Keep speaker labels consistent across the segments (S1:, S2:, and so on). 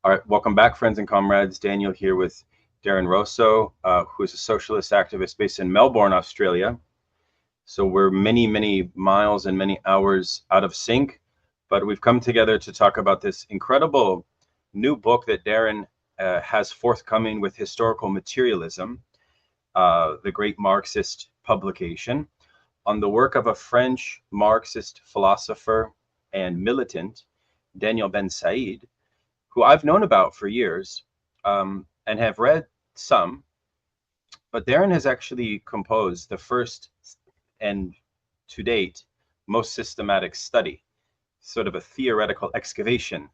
S1: All right, welcome back, friends and comrades. Daniel here with Darren Roso, who is a socialist activist based in Melbourne, Australia. So we're many, many miles and many hours out of sync, but we've come together to talk about this incredible new book that Darren has forthcoming with Historical Materialism, the great Marxist publication, on the work of a French Marxist philosopher and militant, Daniel Bensaid, who I've known about for years and have read some, but Darren has actually composed the first and to date most systematic study, sort of a theoretical excavation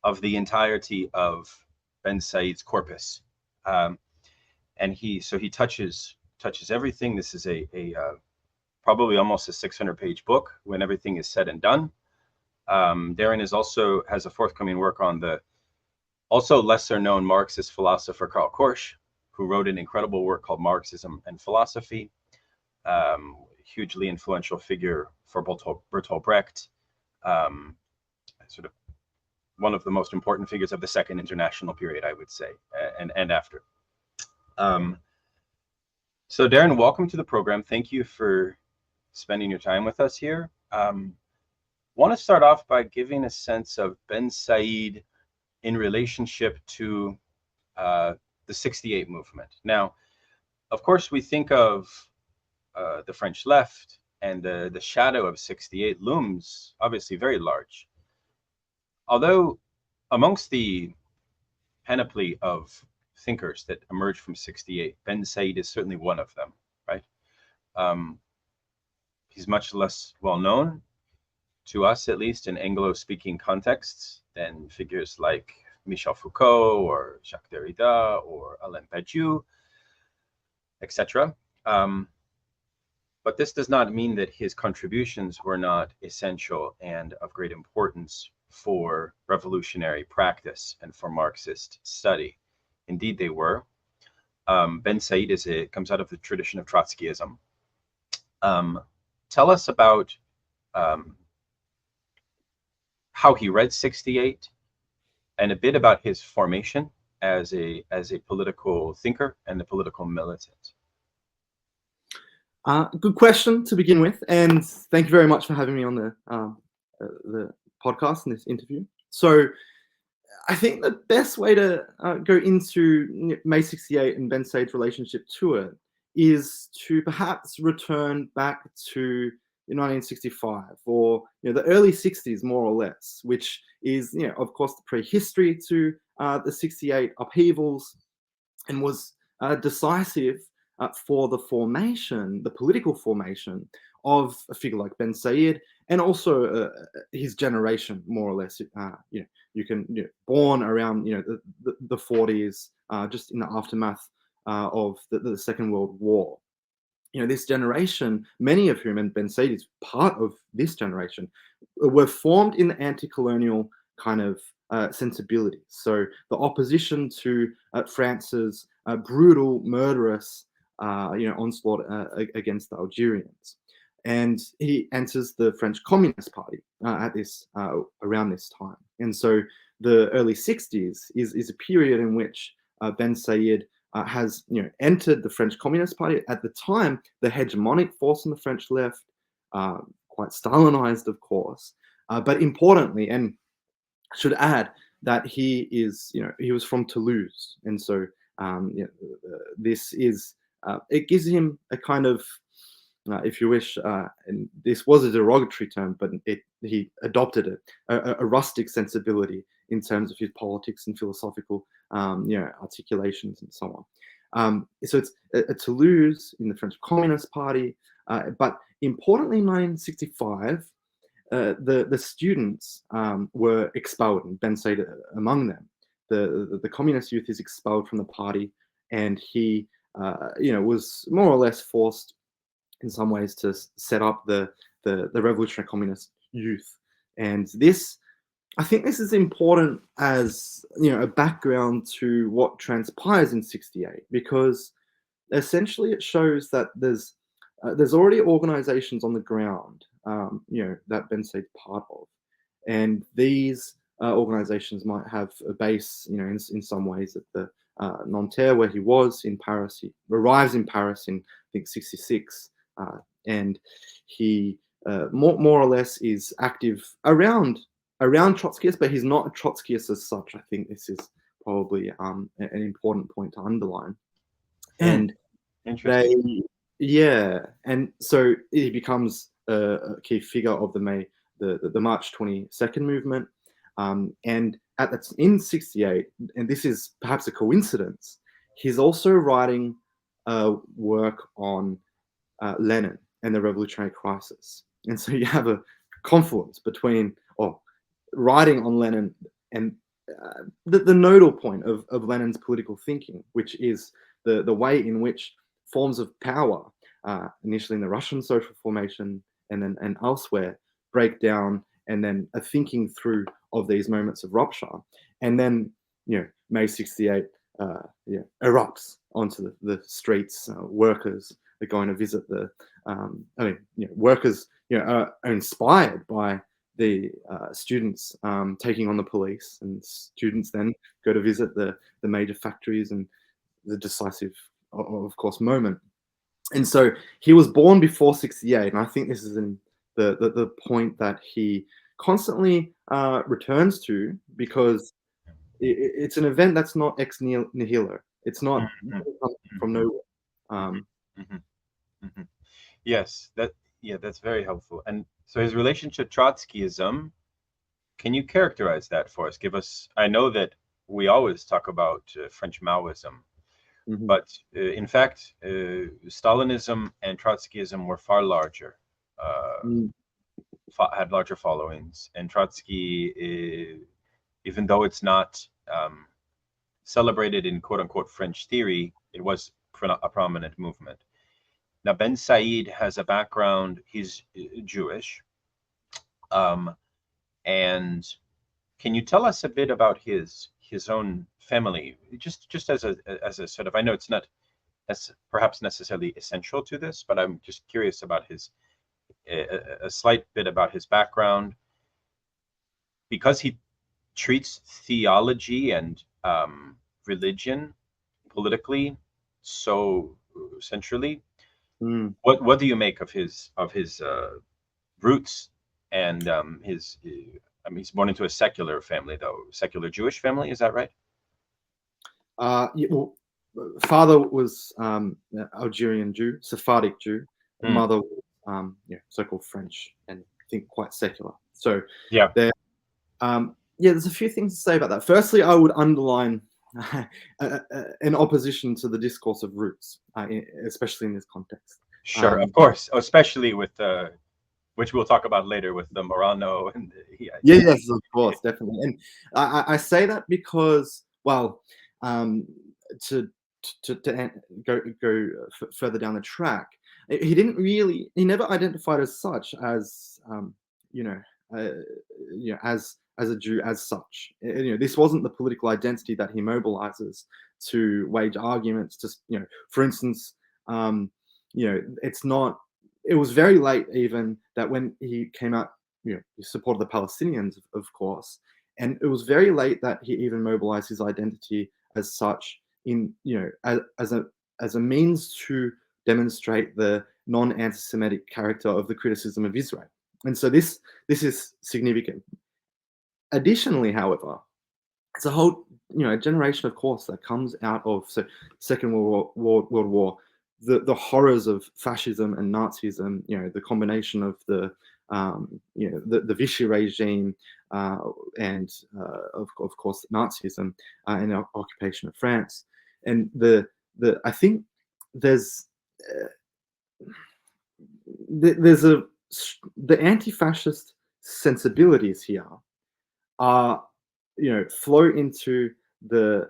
S1: of the entirety of Bensaid's corpus. And he touches everything. This is a probably almost a 600-page book when everything is said and done. Darren has a forthcoming work on the also lesser known Marxist philosopher Karl Korsch, who wrote an incredible work called Marxism and Philosophy, hugely influential figure for Bertolt Brecht, sort of one of the most important figures of the Second International period, I would say, and after. So Darren, welcome to the program. Thank you for spending your time with us here. Want to start off by giving a sense of Bensaid in relationship to the 68 movement. Now, of course, we think of the French left, and the shadow of 68 looms obviously very large. Although amongst the panoply of thinkers that emerged from 68, Bensaid is certainly one of them, right? He's much less well known, to us at least, in Anglo-speaking contexts than figures like Michel Foucault or Jacques Derrida or Alain Badiou, etc. But this does not mean that his contributions were not essential and of great importance for revolutionary practice and for Marxist study. Indeed, they were. Bensaid comes out of the tradition of Trotskyism. Tell us about how he read 68 and a bit about his formation as a political thinker and a political militant.
S2: Good question to begin with, and thank you very much for having me on the podcast and this interview. So I think the best way to go into May 68 and Bensaid's relationship to it is to perhaps return back to 1965 or the early 60s, more or less, which is of course the prehistory to the 68 upheavals, and was decisive for the political formation of a figure like Bensaid, and also his generation, more or less. Born around the 40s, just in the aftermath of the Second World War. This generation, many of whom, and Bensaid is part of this generation, were formed in the anti-colonial kind of sensibility. So the opposition to France's brutal, murderous, onslaught against the Algerians. And he enters the French Communist Party around this time. And so the early 60s is a period in which Bensaid has entered the French Communist Party, at the time the hegemonic force on the French left, quite Stalinized, of course, but importantly, and I should add that he was from Toulouse, and so this is it gives him a kind of, if you wish, and this was a derogatory term, but he adopted it, a rustic sensibility in terms of his politics and philosophical articulations and so on. So it's a Toulouse in the French Communist Party, but importantly in 1965, the students were expelled, and Bensaid among them. The communist youth is expelled from the party, and he was more or less forced in some ways to set up the revolutionary communist youth. And this, I think this is important as a background to what transpires in 68, because essentially it shows that there's already organizations on the ground that Bensaid's part of, and these organizations might have a base, in some ways at the Nanterre, where he was in Paris. He arrives in Paris in, I think, 66, and he more or less is active around Trotskyists, but he's not a Trotskyist as such. I think this is probably an important point to underline. And
S1: Interesting.
S2: and so he becomes a key figure of the March 22nd movement. And in 68, and this is perhaps a coincidence, he's also writing work on Lenin and the revolutionary crisis. And so you have a confluence between writing on Lenin and the nodal point of Lenin's political thinking, which is the way in which forms of power, initially in the Russian social formation and elsewhere, break down, and then a thinking through of these moments of rupture. And then, May 68 erupts onto the streets. Workers are going to visit workers are inspired by the students taking on the police, and students then go to visit the major factories, and the decisive, of course, moment. And so he was born before 68, and I think this is the point that he constantly returns to, because it's an event that's not ex nihilo. It's not from nowhere.
S1: Yes, that's very helpful. And so his relationship to Trotskyism, can you characterize that for us? Give us. I know that we always talk about French Maoism, but in fact, Stalinism and Trotskyism were far larger, had larger followings. And Trotsky, even though it's not celebrated in quote unquote French theory, it was a prominent movement. Now, Bensaid has a background, he's Jewish. And can you tell us a bit about his own family, just as a sort of, I know it's not perhaps necessarily essential to this, but I'm just curious about a slight bit about his background, because he treats theology and religion politically so centrally. What do you make of his roots and his? I mean, he's born into a secular family, though, secular Jewish family. Is that right?
S2: Well, father was Algerian Jew, Sephardic Jew. Mother was so-called French, and I think quite secular. So there's a few things to say about that. Firstly, I would underline an opposition to the discourse of roots, especially in this context.
S1: Sure, of course, especially with which we'll talk about later with the Morano and
S2: yes, of course, definitely. And I say that because, well, to go further down the track, he never identified as such, as as a Jew as such. This wasn't the political identity that he mobilizes to wage arguments. Just, for instance, it's not. It was very late, even, that when he came out, he supported the Palestinians, of course, and it was very late that he even mobilized his identity as such, as a means to demonstrate the non-anti-Semitic character of the criticism of Israel. And so this is significant. Additionally, however, it's a whole generation, of course, that comes out of Second World War, the horrors of fascism and Nazism, the combination of the Vichy regime and of course Nazism and the occupation of France, and I think there's the anti-fascist sensibilities here are flow into a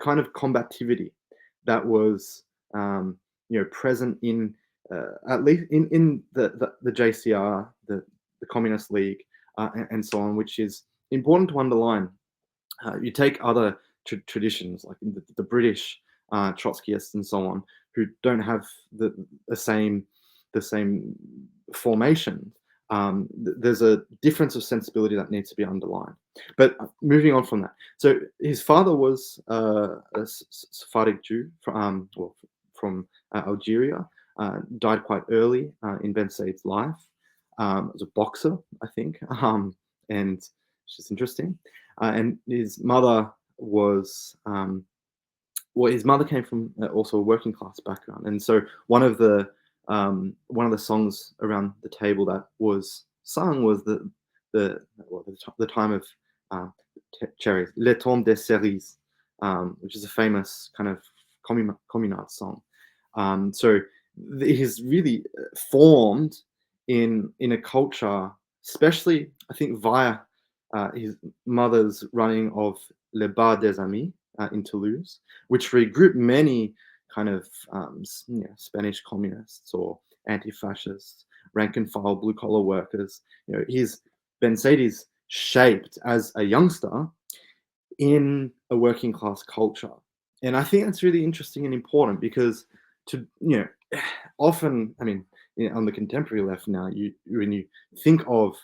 S2: kind of combativity that was present in at least in the JCR, the Communist League, and so on, which is important to underline. You take other traditions like the British Trotskyists and so on, who don't have the same formation, but they have a there's a difference of sensibility that needs to be underlined. But moving on from that, so his father was a Sephardic Jew from Algeria, died quite early in Bensaid's life. Was a boxer, I think, and it's just interesting. And his mother was his mother came from also a working class background, and so one of the songs around the table that was sung was the time of cherries, Le Temps des Cerises, which is a famous kind of communard song. So he's really formed in a culture, especially I think via his mother's running of Le Bar des Amis in Toulouse, which regrouped many kind of Spanish communists or anti-fascists, rank and file blue collar workers. Bensaid is shaped as a youngster in a working class culture, and I think that's really interesting and important because often, I mean, on the contemporary left now, when you think of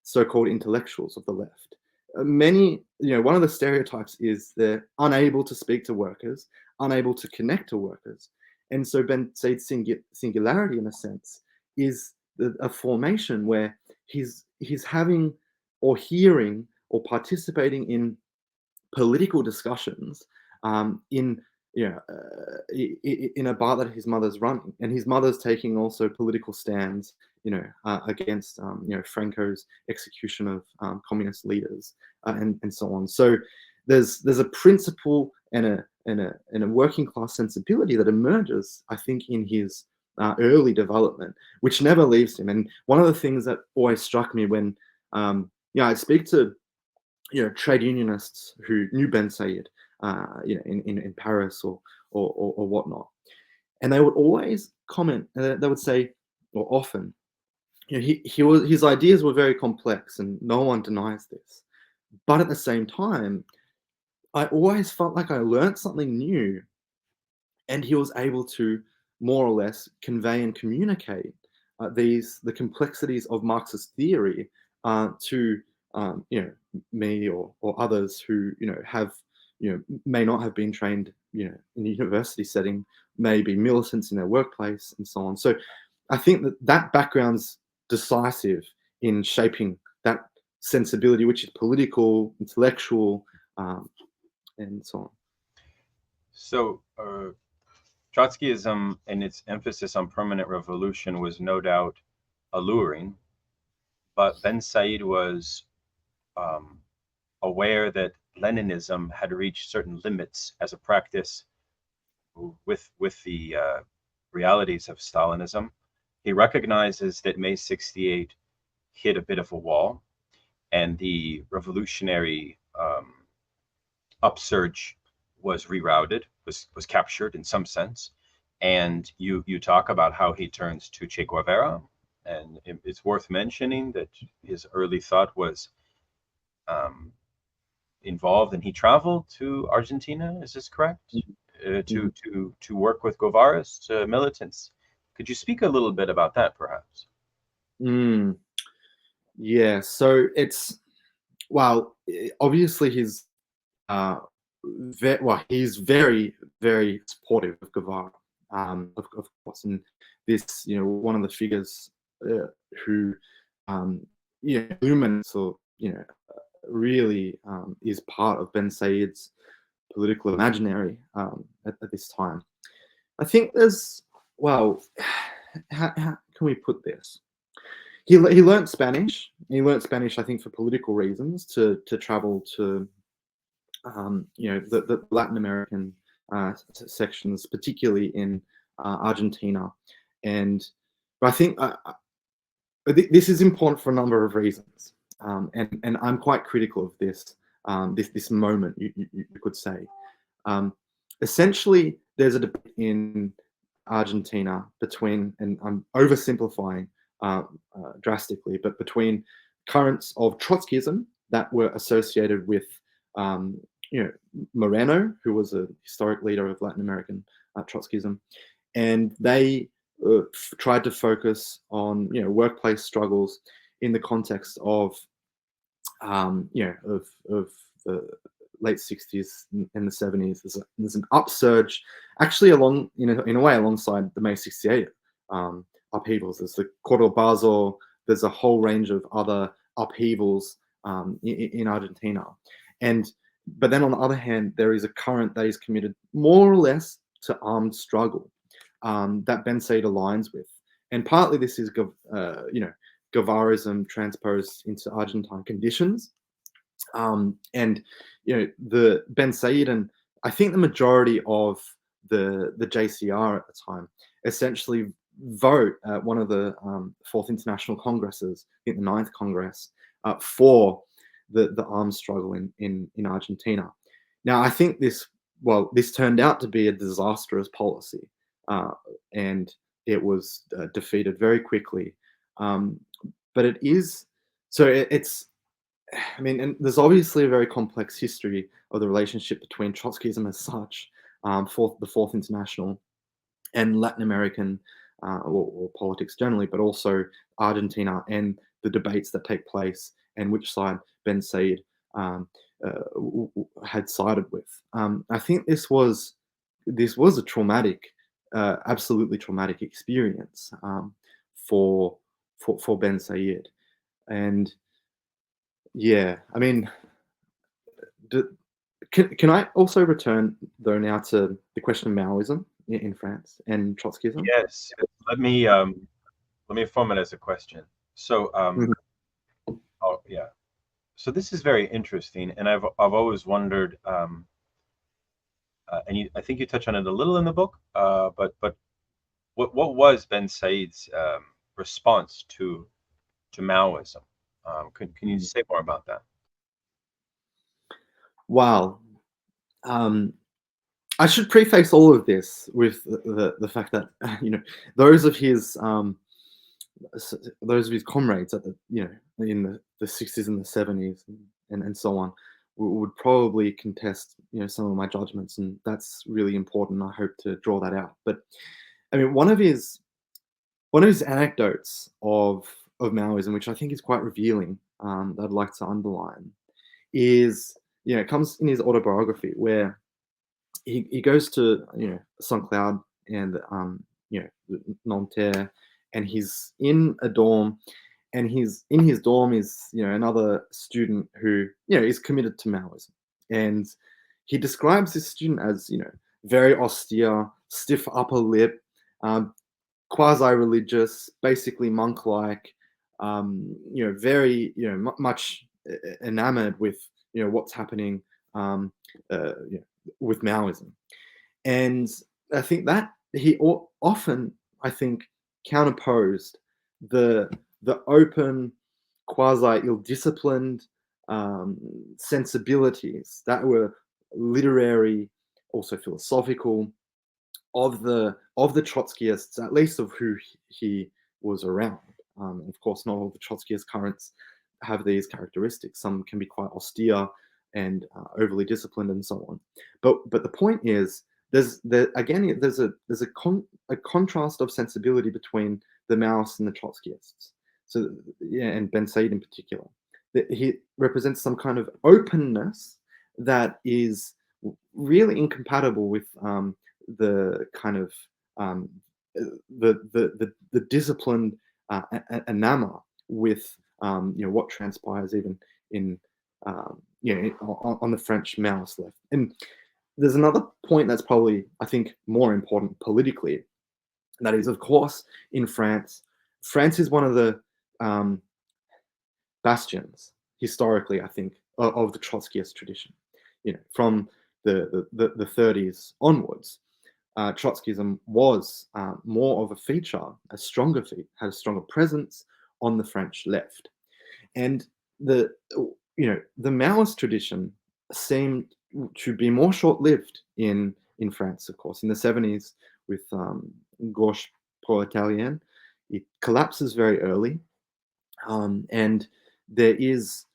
S2: so-called intellectuals of the left, many, one of the stereotypes is they're unable to speak to workers, unable to connect to workers. And so Bensaid's singularity, in a sense, is a formation where he's having or hearing or participating in political discussions in a bar that his mother's running, and his mother's taking also political stands, against Franco's execution of communist leaders and so on. So there's a principle and a working class sensibility that emerges, I think, in his early development, which never leaves him. And one of the things that always struck me when I speak to trade unionists who knew Bensaid, in Paris or whatnot, and they would always comment. They would say, or often, his ideas were very complex, and no one denies this. But at the same time, I always felt like I learned something new, and he was able to more or less convey and communicate the complexities of Marxist theory to me or others who have may not have been trained in a university setting, may be militants in their workplace and so on. So I think that background's decisive in shaping that sensibility, which is political, intellectual, and so on.
S1: So Trotskyism and its emphasis on permanent revolution was no doubt alluring, but Bensaid was aware that Leninism had reached certain limits as a practice with the realities of Stalinism. He recognizes that May 68 hit a bit of a wall, and the revolutionary upsurge was rerouted, was captured in some sense. And you talk about how he turns to Che Guevara, and it's worth mentioning that his early thought was involved, and he traveled to Argentina. Is this correct? To work with Guevara's militants. Could you speak a little bit about that, perhaps?
S2: Yeah. So it's obviously he's he's very, very supportive of Guevara, of course, and this one of the figures who illuminates or really is part of Bensaid's political imaginary at this time. I think there's how can we put this? He learned Spanish. He learned Spanish, I think, for political reasons, to travel to the Latin American sections, particularly in Argentina, but I think this is important for a number of reasons, and I'm quite critical of this this moment. You could say, essentially, there's a debate in Argentina between, and I'm oversimplifying drastically, but between currents of Trotskyism that were associated with Moreno, who was a historic leader of Latin American Trotskyism, and they tried to focus on workplace struggles in the context of of the late 60s and the 70s. There's an upsurge, actually in a way alongside the May 68 upheavals. There's the Cordobazo. There's a whole range of other upheavals in Argentina, but then on the other hand, there is a current that is committed more or less to armed struggle that Bensaid aligns with, and partly this is Guevarism transposed into Argentine conditions. And the Bensaid, and I think the majority of the JCR at the time essentially vote at one of the Fourth International Congresses, I think the Ninth Congress, for the arms struggle in Argentina. Now, I think this turned out to be a disastrous policy, and it was defeated very quickly. But it is so. It's. I mean, and there's obviously a very complex history of the relationship between Trotskyism as such, the Fourth International, and Latin American or politics generally, but also Argentina and the debates that take place and which side Bensaid had sided with. I think this was a traumatic, absolutely traumatic experience for Bensaid. And yeah, I mean, can I also return though now to the question of Maoism in France and Trotskyism?
S1: Yes. Let me form it as a question. So oh yeah. So this is very interesting, and I've always wondered, and I think you touch on it a little in the book, but what was Bensaid's response to Maoism? Can you say more about that?
S2: Wow. I should preface all of this with the fact that those of his comrades at in the 60s and the 70s and so on would probably contest some of my judgments, and that's really important. I hope to draw that out. But I mean, one of his anecdotes of Maoism, which I think is quite revealing, that I'd like to underline, is it comes in his autobiography where he goes to Saint Cloud and Nanterre, and he's in a dorm, and in his dorm is another student who is committed to Maoism, and he describes this student as very austere, stiff upper lip, quasi-religious, basically monk-like, very much enamored with what's happening with Maoism. And I think that he often, I think, counterposed the open, quasi ill-disciplined sensibilities that were literary, also philosophical, of the Trotskyists, at least of who he was around. Of course, not all the Trotskyist currents have these characteristics. Some can be quite austere and overly disciplined, and so on. But the point is, there's a contrast of sensibility between the Maoists and the Trotskyists. So and Bensaid in particular, that he represents some kind of openness that is really incompatible with the kind of the disciplined enamor with what transpires even in on the French Maoist left. And there's another point that's probably, I think, more important politically, and that is, of course, in France. France is one of the bastions historically, I think, of the Trotskyist tradition. From the 30s onwards, Trotskyism was more of a feature, had a stronger presence on the French left, and the Maoist tradition seemed to be more short-lived in France. Of course, in the 70s with Gauche Proletarienne, it collapses very early, and there is.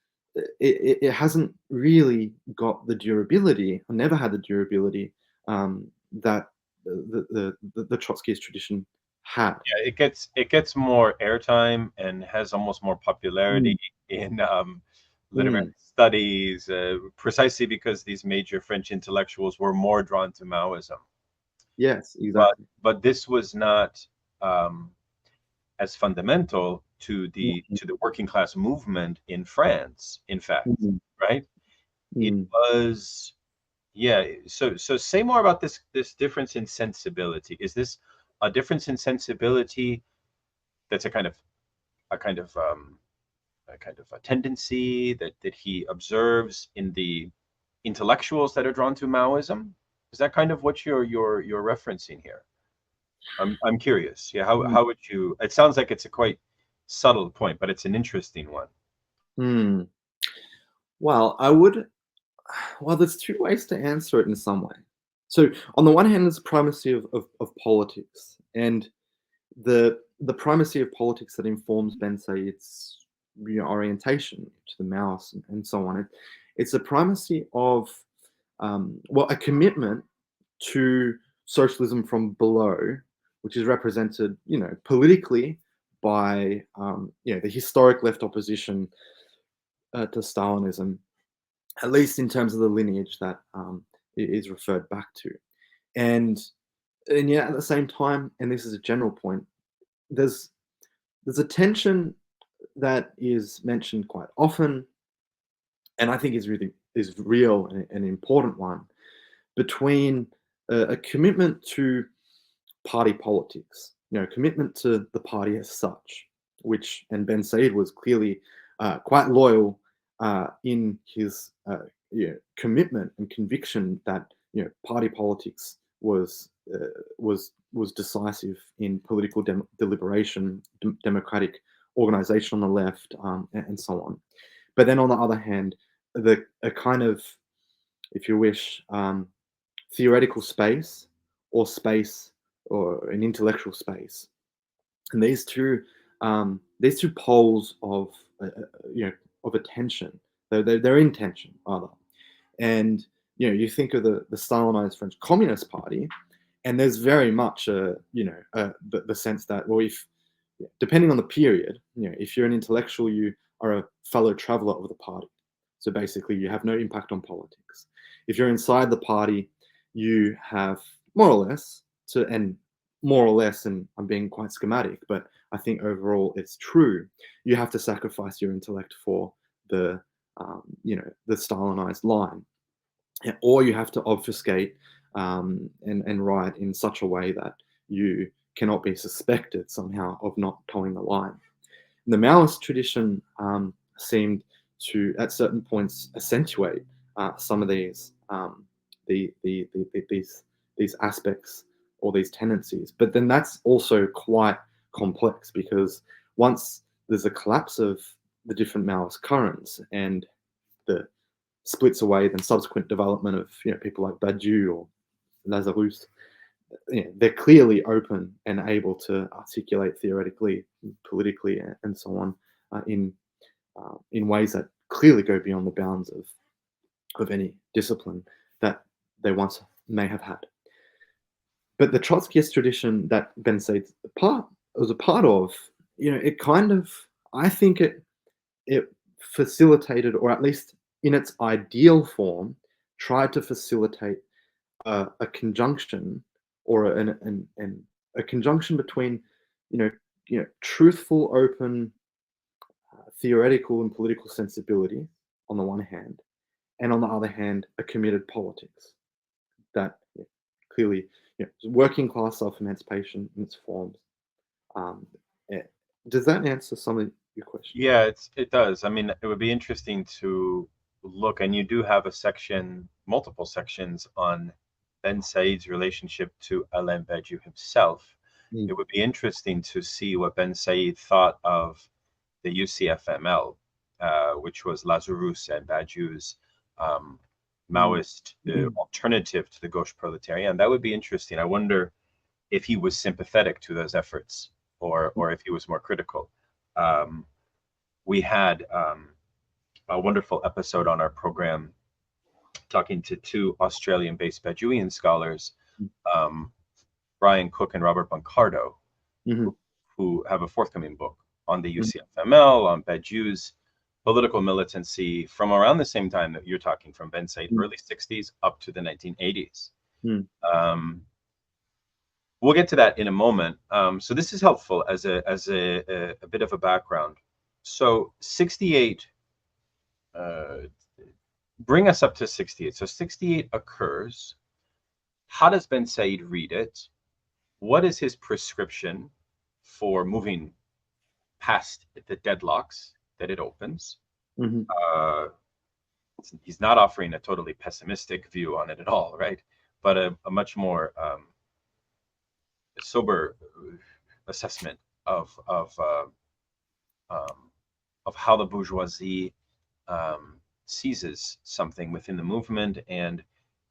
S2: It hasn't really got the durability, or never had the durability that the Trotskyist tradition had.
S1: Yeah, it gets more airtime and has almost more popularity in literary
S2: Mm.
S1: studies, precisely because these major French intellectuals were more drawn to Maoism.
S2: Yes,
S1: But
S2: exactly.
S1: this was not as fundamental to
S2: Mm,
S1: the working class movement in France. In fact,
S2: mm,
S1: right? It
S2: mm,
S1: was, yeah. So say more about this difference in sensibility. Is this a difference in sensibility that's a kind of a kind of a tendency that he observes in the intellectuals that are drawn to Maoism? Is that kind of what you're referencing here? I'm curious. Yeah,
S2: mm,
S1: how would you? It sounds like it's a quite subtle point, but it's an interesting one.
S2: mm. Well, I would. Well, there's two ways to answer it in some way. So, on the one hand, there's primacy of politics, and the primacy of politics that informs Bensaid's orientation to the Maoists and so on. It's a primacy of well, a commitment to socialism from below, which is represented, politically by the historic left opposition to Stalinism, at least in terms of the lineage that it is referred back to. And and yet at the same time, and this is a general point, there's a tension that is mentioned quite often, and I think is real and an important one, between a commitment to party politics, commitment to the party as such, which, and Bensaid was clearly quite loyal in his commitment and conviction that party politics was decisive in political deliberation, democratic organization on the left, and so on. But then on the other hand, a kind of, if you wish, theoretical space or space or an intellectual space, and these two poles of of attention, they're in tension rather. And you think of the Stalinized French Communist Party, and there's very much the sense that, well, if depending on the period, if you're an intellectual, you are a fellow traveler of the party. So basically, you have no impact on politics. If you're inside the party, you have more or less and more or less, and I'm being quite schematic, but I think overall it's true. You have to sacrifice your intellect for the the Stalinized line, or you have to obfuscate and write in such a way that you cannot be suspected somehow of not towing the line. The Maoist tradition seemed to, at certain points, accentuate some of these aspects or these tendencies. But then that's also quite complex, because once there's a collapse of the different Maoist currents and the splits away, then subsequent development of people like Badiou or Lazarus, they're clearly open and able to articulate theoretically, politically, and so on in ways that clearly go beyond the bounds of any discipline that they once may have had. But the Trotskyist tradition that Bensaid was a part of, it kind of, I think it facilitated, or at least in its ideal form, tried to facilitate a conjunction, or a conjunction between truthful, open, theoretical and political sensibility on the one hand, and on the other hand, a committed politics that clearly, working class self-emancipation in its forms. Um, eh, does that answer some of your question?
S1: Yeah, it does. I mean, it would be interesting to look, and you do have a section, multiple sections on Ben Said's relationship to Alain Badiou himself.
S2: Mm,
S1: It would be interesting to see what Ben Said thought of the UCFML, which was Lazarus and Badiou's um,
S2: mm,
S1: Maoist alternative to the Gauche Proletariat. That would be interesting. I wonder if he was sympathetic to those efforts, or if he was more critical. Um, we had a wonderful episode on our program talking to two Australian-based Bedouin scholars,
S2: mm,
S1: um, Brian Cook and Robert Buncardo,
S2: Mm-hmm.
S1: who have a forthcoming book on the UCFML, on Badiou's political militancy from around the same time that you're talking, from Bensaid, early 60s up to the 1980s. We'll get to that in a moment. So this is helpful as a bit of a background. So 68, bring us up to 68. So 68 occurs. How does Bensaid read it? What is his prescription for moving past the deadlocks that it opens? He's not offering a totally pessimistic view on it at all, right? But a much more sober assessment of how the bourgeoisie seizes something within the movement and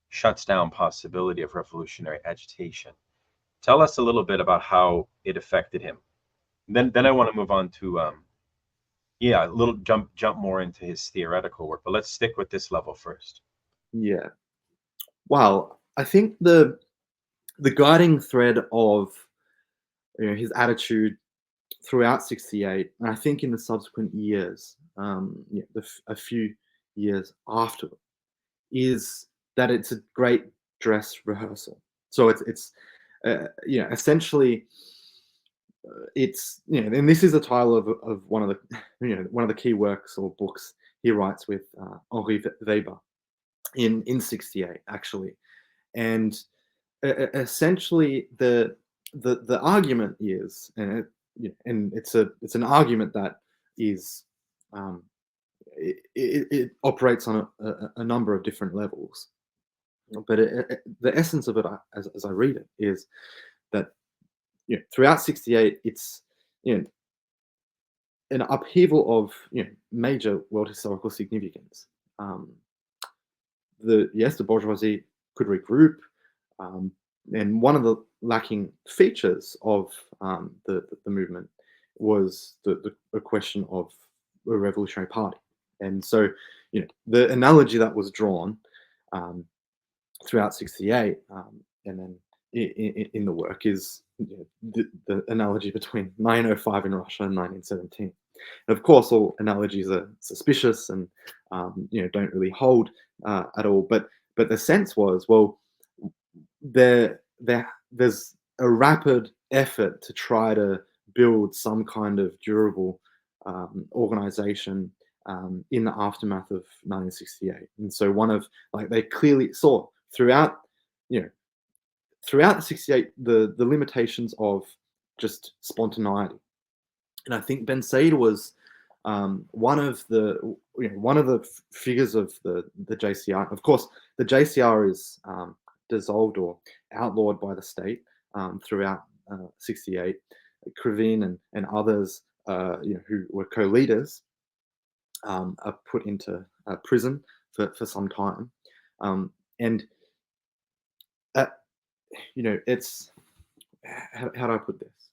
S1: shuts down possibility of revolutionary agitation. Tell us a little bit about how it affected him. Then I want to move on to a little jump more into his theoretical work, but let's stick with this level first.
S2: Yeah. Well, I think the guiding thread of his attitude throughout 68, and I think in the subsequent years, a few years after, is that it's a great dress rehearsal. So it's essentially it's and this is the title of one of the one of the key works or books he writes with Henri Weber in 68 actually, and essentially the argument is, and it's an argument that is it operates on a number of different levels, but the essence of it, as I read it, is that throughout 68 it's an upheaval of major world historical significance. The bourgeoisie could regroup, and one of the lacking features of the movement was the question of a revolutionary party. And so, the analogy that was drawn throughout 68, and then in the work, is the analogy between 1905 in Russia and 1917. And of course, all analogies are suspicious and don't really hold at all. But the sense was, well, there's a rapid effort to try to build some kind of durable organization in the aftermath of 1968. And so they clearly saw throughout the 68 the limitations of just spontaneity. And I think Bensaid was one of the figures of the JCR. Of course, the JCR is dissolved or outlawed by the state throughout 68. Krivine and others, who were co-leaders, are put into prison for some time, and it's how do I put this?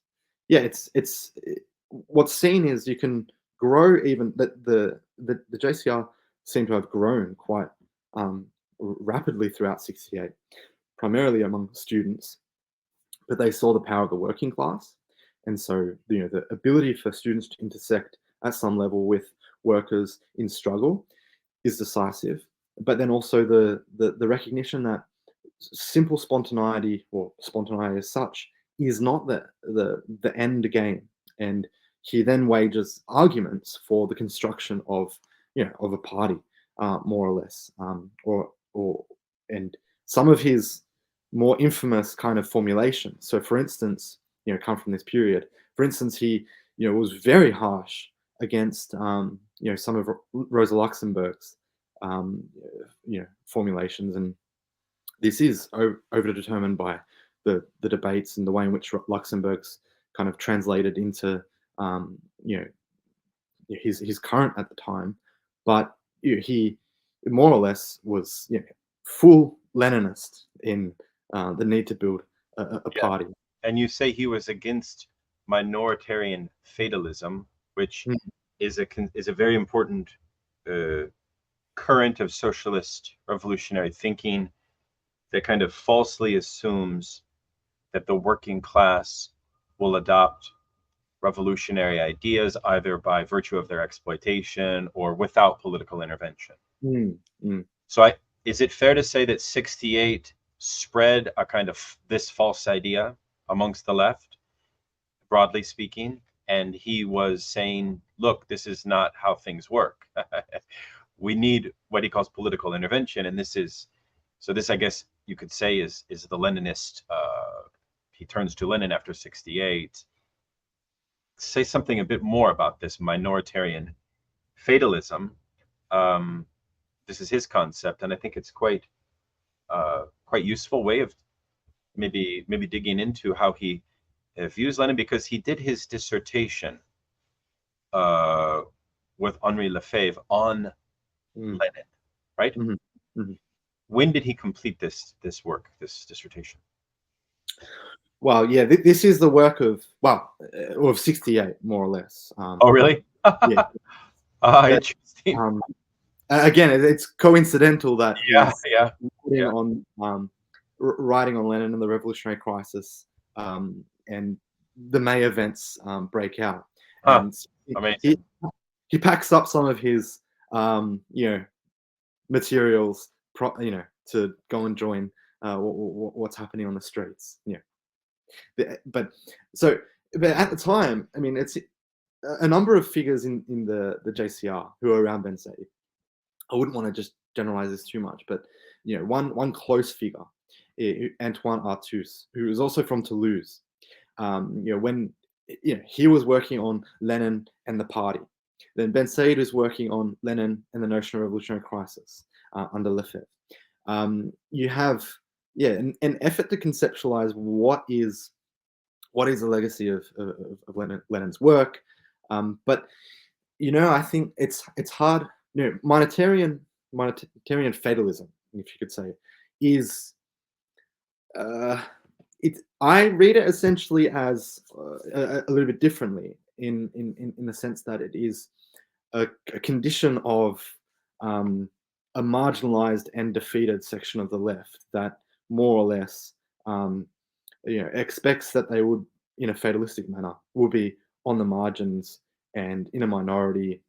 S2: Yeah, it's what's seen is you can grow, even that the JCR seem to have grown quite rapidly throughout 68, primarily among students, but they saw the power of the working class, and so the ability for students to intersect at some level with workers in struggle is decisive. But then also the recognition that simple spontaneity, or spontaneity as such, is not the end game. And he then wages arguments for the construction of a party, more or less, and some of his more infamous kind of formulations. So, for instance, come from this period. For instance, he was very harsh against some of Rosa Luxemburg's formulations, and this is over determined by the debates and the way in which Luxemburg's kind of translated into his current at the time. But he more or less was full Leninist in the need to build a party.
S1: And you say he was against minoritarian fatalism, which is a very important current of socialist revolutionary thinking that kind of falsely assumes that the working class will adopt revolutionary ideas either by virtue of their exploitation or without political intervention. So is it fair to say that 68 spread a kind of this false idea amongst the left, broadly speaking, and he was saying, look, this is not how things work. We need what he calls political intervention, and this, I guess you could say, is the Leninist. He turns to Lenin after 68. Say something a bit more about this minoritarian fatalism. This is his concept, and I think it's quite useful way of maybe digging into how he views Lenin, because he did his dissertation with Henri Lefebvre on Lenin, right? When did he complete this work, this dissertation?
S2: Well, yeah, this is the work of 68, more or less.
S1: Oh, really?
S2: Yeah.
S1: Interesting.
S2: Again, it's coincidental that
S1: he's
S2: writing on Lenin and the revolutionary crisis, and the May events break out. And
S1: amazing.
S2: He packs up some of his materials, to go and join what's happening on the streets. But at the time, I mean, it's a number of figures in the JCR who are around Bensaid. I wouldn't want to just generalize this too much, but one close figure, Antoine Artus, who is also from Toulouse. When he was working on Lenin and the party, then Bensaid is working on Lenin and the notion of revolutionary crisis under Lefebvre. You have an effort to conceptualize what is the legacy of Lenin's work, but I think it's hard. Monetarian fatalism, if you could say, is I read it essentially as a little bit differently in the sense that it is a condition of a marginalized and defeated section of the left that more or less expects that they would, in a fatalistic manner, will be on the margins and in a minority,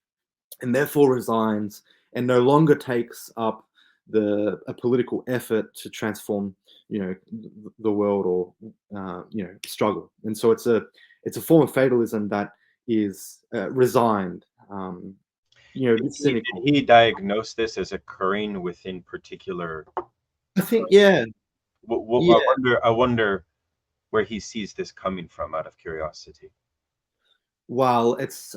S2: and therefore resigns and no longer takes up a political effort to transform the world or struggle. And so it's a form of fatalism that is resigned.
S1: Did he diagnose this as occurring within particular?
S2: I think, yeah.
S1: I wonder where he sees this coming from, out of curiosity.
S2: Well, it's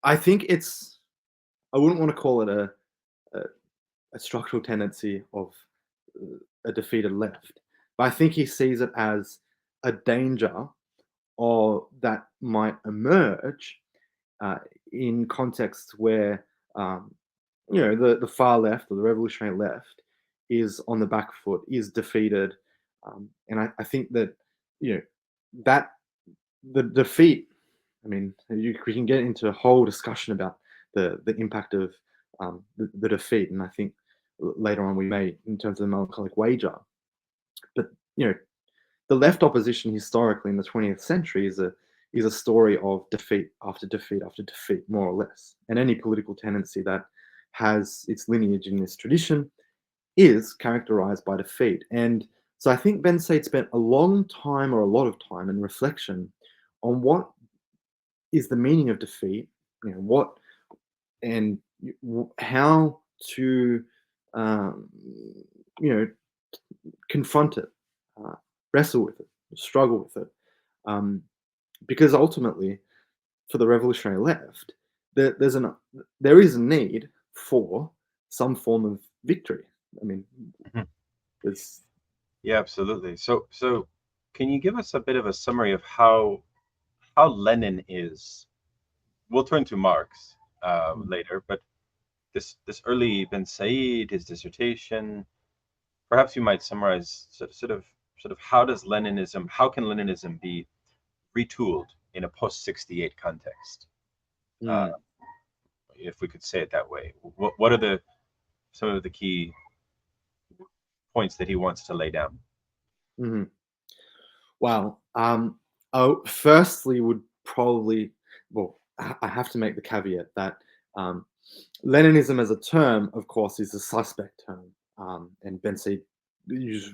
S2: I think I wouldn't want to call it a structural tendency of a defeated left, but I think he sees it as a danger that might emerge in contexts where the far left or the revolutionary left is on the back foot, is defeated, and I think that that the defeat. I mean, we can get into a whole discussion about the impact of the defeat, and I think later on we may, in terms of the Melancholic Wager. But the left opposition historically in the 20th century is a story of defeat after defeat after defeat, more or less. And any political tendency that has its lineage in this tradition is characterized by defeat. And so I think Bensaid spent a long time, or a lot of time, in reflection on what is the meaning of defeat, what and how to confront it, wrestle with it, struggle with it, because ultimately, for the revolutionary left, there is a need for some form of victory. I mean, there's
S1: absolutely. So can you give us a bit of a summary of how Lenin is? We'll turn to Marx later, but this early Bensaid, his dissertation, perhaps you might summarize sort of how can Leninism be retooled in a post-68 context, if we could say it that way. What are some of the key points that he wants to lay down?
S2: Well, Firstly, would probably, well, I have to make the caveat that Leninism as a term, of course, is a suspect term, and Bensaid is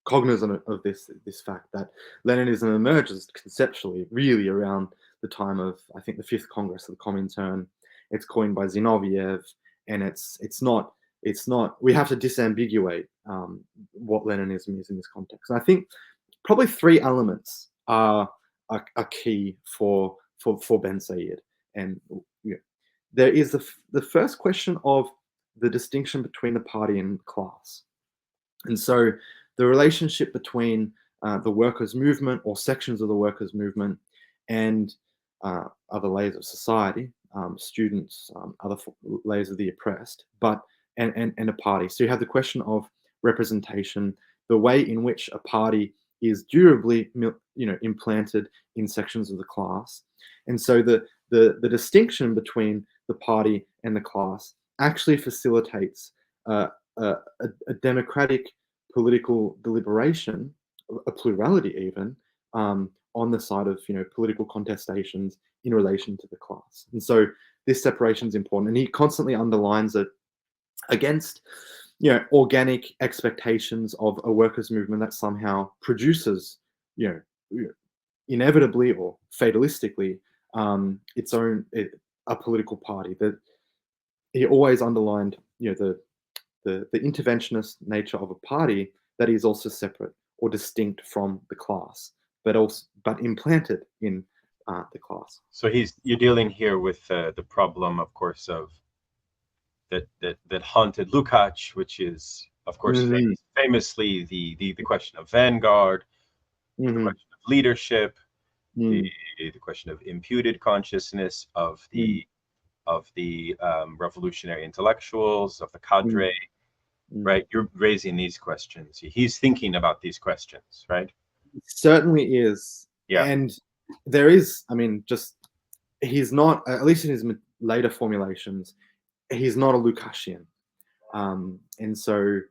S2: cognizant of this fact that Leninism emerges conceptually really around the time of, I think, the Fifth Congress of the Comintern. It's coined by Zinoviev, and it's not. We have to disambiguate what Leninism is in this context. And I think probably three elements are key for Bensaid. And there is the first question of the distinction between the party and class. And so the relationship between the workers' movement or sections of the workers' movement and other layers of society, students, other layers of the oppressed, and a party. So you have the question of representation, the way in which a party is durably, implanted in sections of the class. And so the distinction between the party and the class actually facilitates a democratic political deliberation, a plurality even, on the side of political contestations in relation to the class. And so this separation is important, and he constantly underlines it against organic expectations of a workers' movement that somehow produces inevitably or fatalistically its own a political party. That he always underlined the interventionist nature of a party that is also separate or distinct from the class, but implanted in the class.
S1: So you're dealing here with the problem, of course, of that haunted Lukács, which is, of course, famously the question of vanguard, the question of leadership, the question of imputed consciousness of the revolutionary intellectuals, of the cadre, right? You're raising these questions. He's thinking about these questions, right?
S2: It certainly is.
S1: Yeah.
S2: And there is, he's not, at least in his later formulations, he's not a Lukácsian. And so,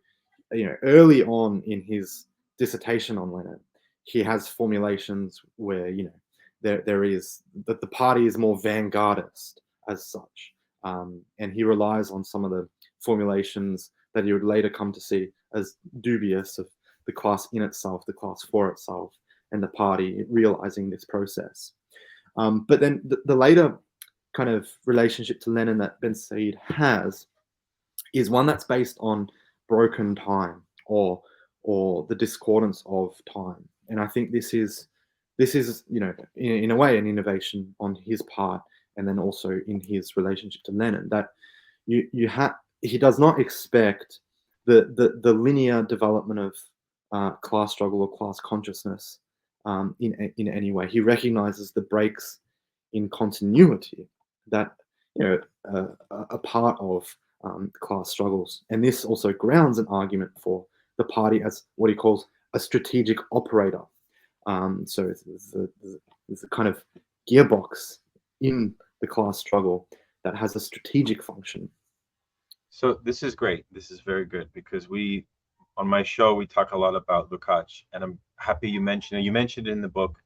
S2: early on in his dissertation on Lenin, he has formulations where, there is that the party is more vanguardist as such. And he relies on some of the formulations that he would later come to see as dubious of the class in itself, the class for itself, and the party realizing this process. But then the later kind of relationship to Lenin that Bensaid has is one that's based on broken time or the discordance of time. And I think this is in a way an innovation on his part, and then also in his relationship to Lenin, that he does not expect the linear development of class struggle or class consciousness in any way. He recognizes the breaks in continuity that are part of class struggles, and this also grounds an argument for the party as what he calls a strategic operator. So there's a kind of gearbox in the class struggle that has a strategic function.
S1: So this is great. This is very good, because on my show, we talk a lot about Lukács, and I'm happy you mentioned it in the book.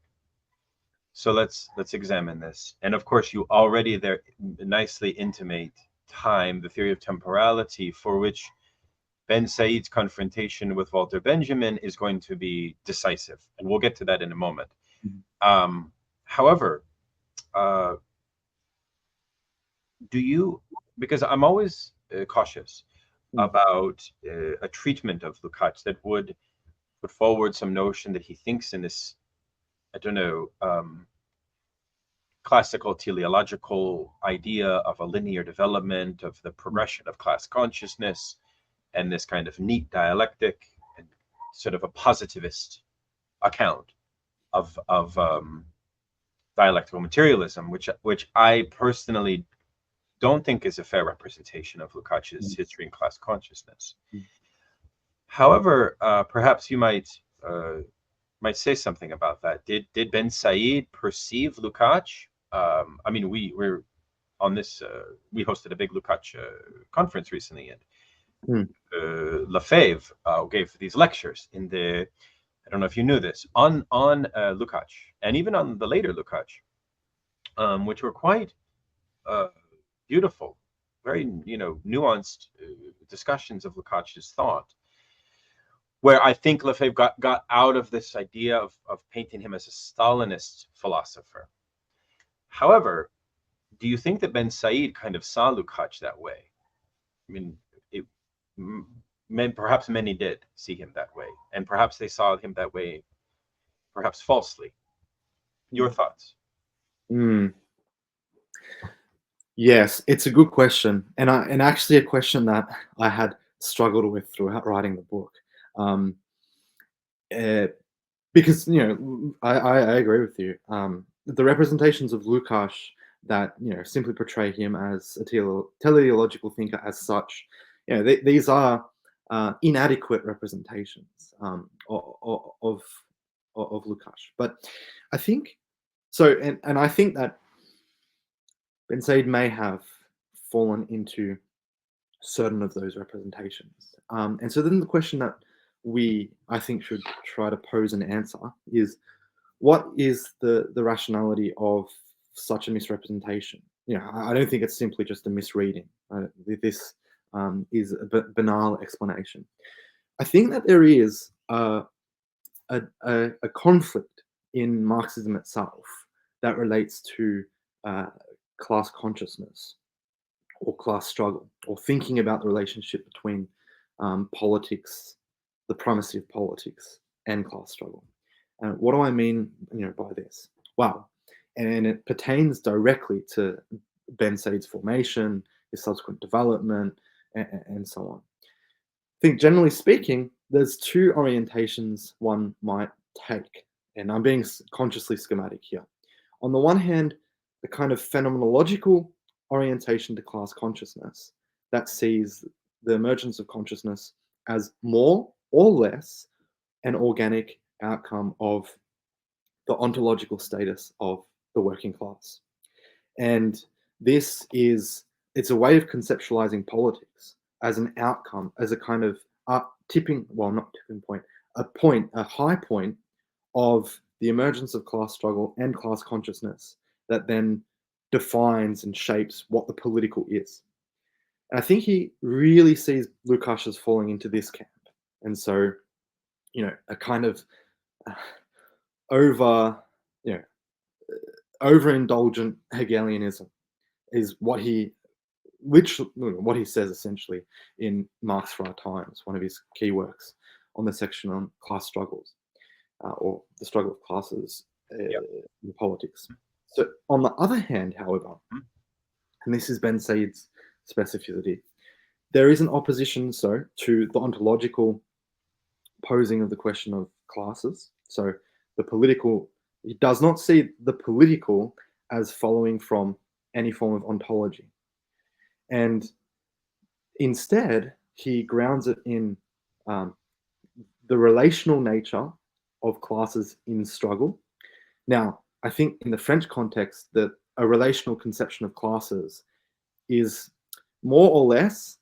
S1: So let's examine this. And of course, you already there nicely intimate time, the theory of temporality, for which Bensaid's confrontation with Walter Benjamin is going to be decisive, and we'll get to that in a moment. However, because I'm always cautious about a treatment of Lukács that would put forward some notion that he thinks in this, classical teleological idea of a linear development of the progression of class consciousness, and this kind of neat dialectic and sort of a positivist account of dialectical materialism, which I personally don't think is a fair representation of Lukács's history and class consciousness. However, perhaps you might say something about that. Did Bensaid perceive Lukács? We're on this. We hosted a big Lukács conference recently, and Lefebvre gave these lectures in the I don't know if you knew this, on Lukács, and even on the later Lukács, which were quite beautiful, very nuanced discussions of Lukács's thought, where I think Lefebvre got out of this idea of painting him as a Stalinist philosopher. However, do you think that Bensaid kind of saw Lukács that way? I mean, perhaps many did see him that way, and perhaps they saw him that way, perhaps falsely. Your thoughts?
S2: Yes, it's a good question, and actually a question that I had struggled with throughout writing the book, because I agree with you. The representations of Lukács that simply portray him as a teleological thinker as such, these are inadequate representations of Lukács. But I think so, and I think that Bensaid may have fallen into certain of those representations. And so then the question that I think, should try to pose and answer is, what is the rationality of such a misrepresentation? I don't think it's simply just a misreading. This is a banal explanation. I think that there is a conflict in Marxism itself that relates to class consciousness or class struggle, or thinking about the relationship between politics, the primacy of politics, and class struggle. And what do I mean, by this? Well, and it pertains directly to Bensaid's formation, his subsequent development, and so on. I think, generally speaking, there's two orientations one might take, and I'm being consciously schematic here. On the one hand, the kind of phenomenological orientation to class consciousness that sees the emergence of consciousness as more or less an organic outcome of the ontological status of the working class. And this is, it's a way of conceptualizing politics as an outcome, as a kind of not tipping point, a high point of the emergence of class struggle and class consciousness that then defines and shapes what the political is. And I think he really sees Lukács as falling into this camp. And so, a kind of overindulgent Hegelianism is what he says essentially in Marx for Our Times, one of his key works on the section on class struggles, or the struggle of classes in politics. So on the other hand, however, and this is Bensaid's specificity, there is an opposition to the ontological posing of the question of classes. So the political, he does not see the political as following from any form of ontology. And instead, he grounds it in the relational nature of classes in struggle. Now, I think in the French context, that a relational conception of classes is more or less,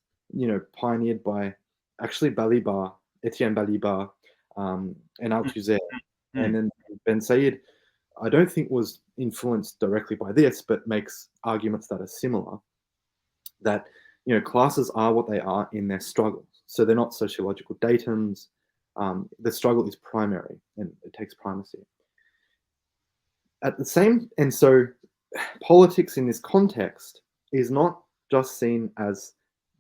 S2: pioneered by actually Etienne Balibar, and Althusser. And then Bensaid, I don't think was influenced directly by this, but makes arguments that are similar, that classes are what they are in their struggle. So they're not sociological datums. The struggle is primary and it takes primacy. And so politics in this context is not just seen as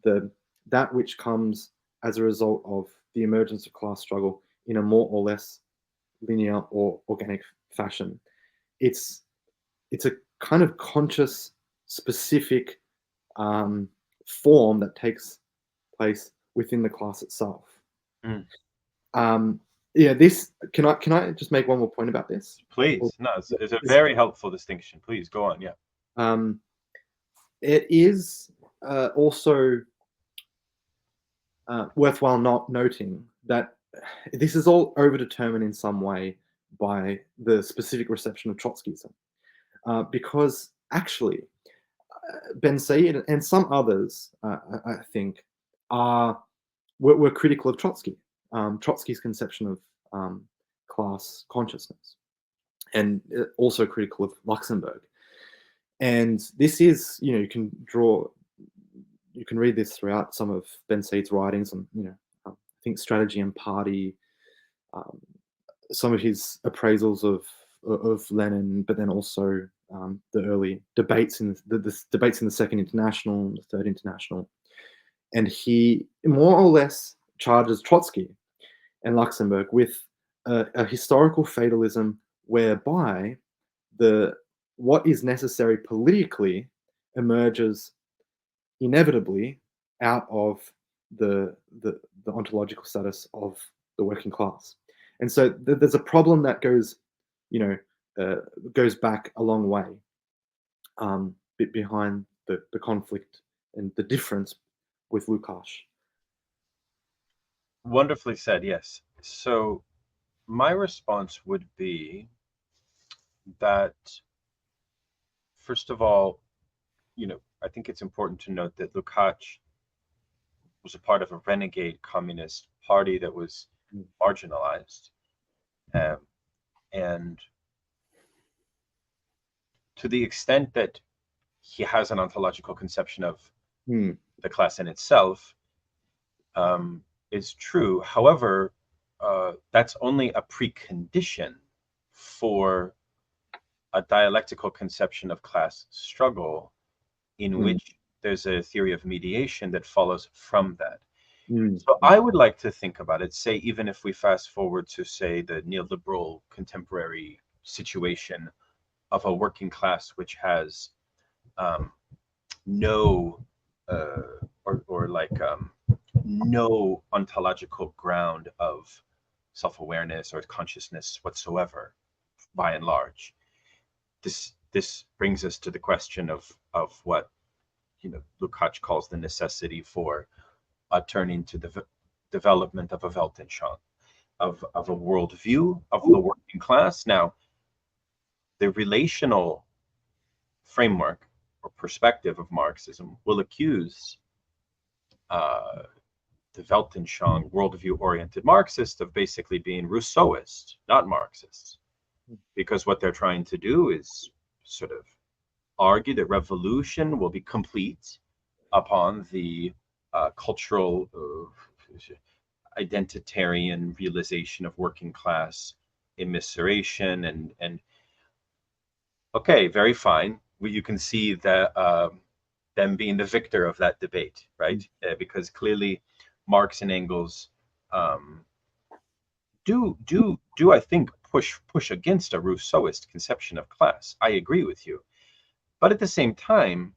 S2: that which comes as a result of the emergence of class struggle in a more or less linear or organic fashion. It's a kind of conscious, specific form that takes place within the class itself. This can I just make one more point about this?
S1: Please. No, it's a very helpful distinction. Please go on. Yeah.
S2: It is also worthwhile not noting that this is all overdetermined in some way by the specific reception of Trotskyism, because actually Bensaid and some others, I think, were critical of Trotsky. Trotsky's conception of class consciousness, and also critical of Luxemburg. And this is, you can read this throughout some of Bensaid's writings on, I think strategy and party, some of his appraisals of Lenin, but then also the early debates in the debates in the Second International, the Third International, and he more or less charges Trotsky and Luxemburg with a historical fatalism whereby what is necessary politically emerges inevitably out of the ontological status of the working class. And so there's a problem that goes back a long way behind the conflict and the difference with Lukács.
S1: Wonderfully said, yes. So my response would be that, first of all, I think it's important to note that Lukács was a part of a renegade communist party that was marginalized. And to the extent that he has an ontological conception of the class in itself, is true. However, that's only a precondition for a dialectical conception of class struggle in which there's a theory of mediation that follows from that. So I would like to think about it, say, even if we fast forward to, say, the neoliberal contemporary situation of a working class which has no ontological ground of self-awareness or consciousness whatsoever, by and large. This brings us to the question of what Lukács calls the necessity for a turning to the development of a Weltanschauung, of a worldview of the working class. Now, the relational framework or perspective of Marxism will accuse the Weltanschauung worldview-oriented Marxist of basically being Rousseauist, not Marxist, because what they're trying to do is sort of argue that revolution will be complete upon the cultural identitarian realization of working class immiseration and okay, very fine. You can see that them being the victor of that debate, right? Because clearly Marx and Engels do I think push against a Rousseauist conception of class. I agree with you, but at the same time,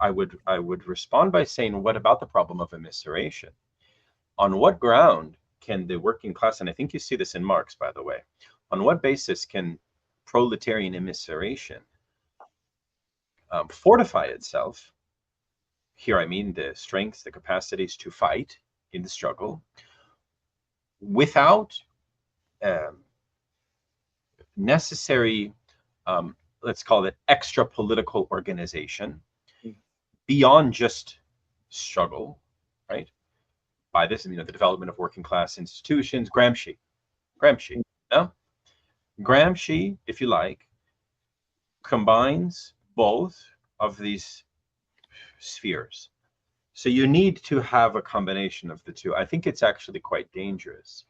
S1: I would respond by saying, what about the problem of immiseration? On what ground can the working class, and I think you see this in Marx, by the way, on what basis can proletarian immiseration fortify itself? Here I mean the strengths, the capacities to fight in the struggle without necessary, let's call it extra political organization beyond just struggle, right? By this, the development of working class institutions, Gramsci, no? Gramsci, if you like, combines both of these spheres. So you need to have a combination of the two. I think it's actually quite dangerous,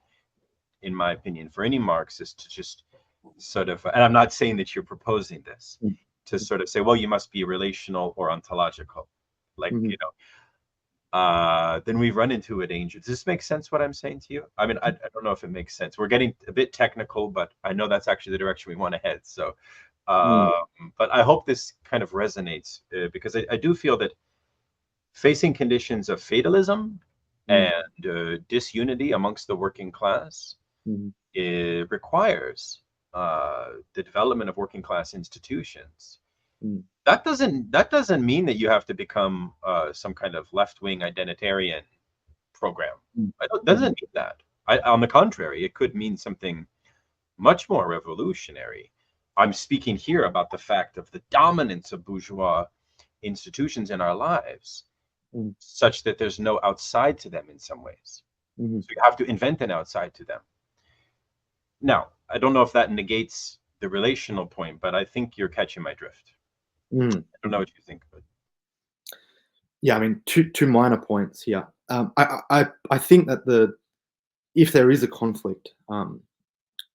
S1: in my opinion, for any Marxist to just sort of, and I'm not saying that you're proposing this, to sort of say, well, you must be relational or ontological. Like, then we run into a danger. Does this make sense what I'm saying to you? I mean, I don't know if it makes sense. We're getting a bit technical, but I know that's actually the direction we want to head. So, but I hope this kind of resonates because I do feel that facing conditions of fatalism and disunity amongst the working class, it requires the development of working class institutions. That doesn't mean that you have to become some kind of left-wing identitarian program. It doesn't mean that. On the contrary, it could mean something much more revolutionary. I'm speaking here about the fact of the dominance of bourgeois institutions in our lives, such that there's no outside to them in some ways. So you have to invent an outside to them. Now, I don't know if that negates the relational point, but I think you're catching my drift. I don't know what you think, but
S2: Yeah, I mean, two minor points here. I think that if there is a conflict,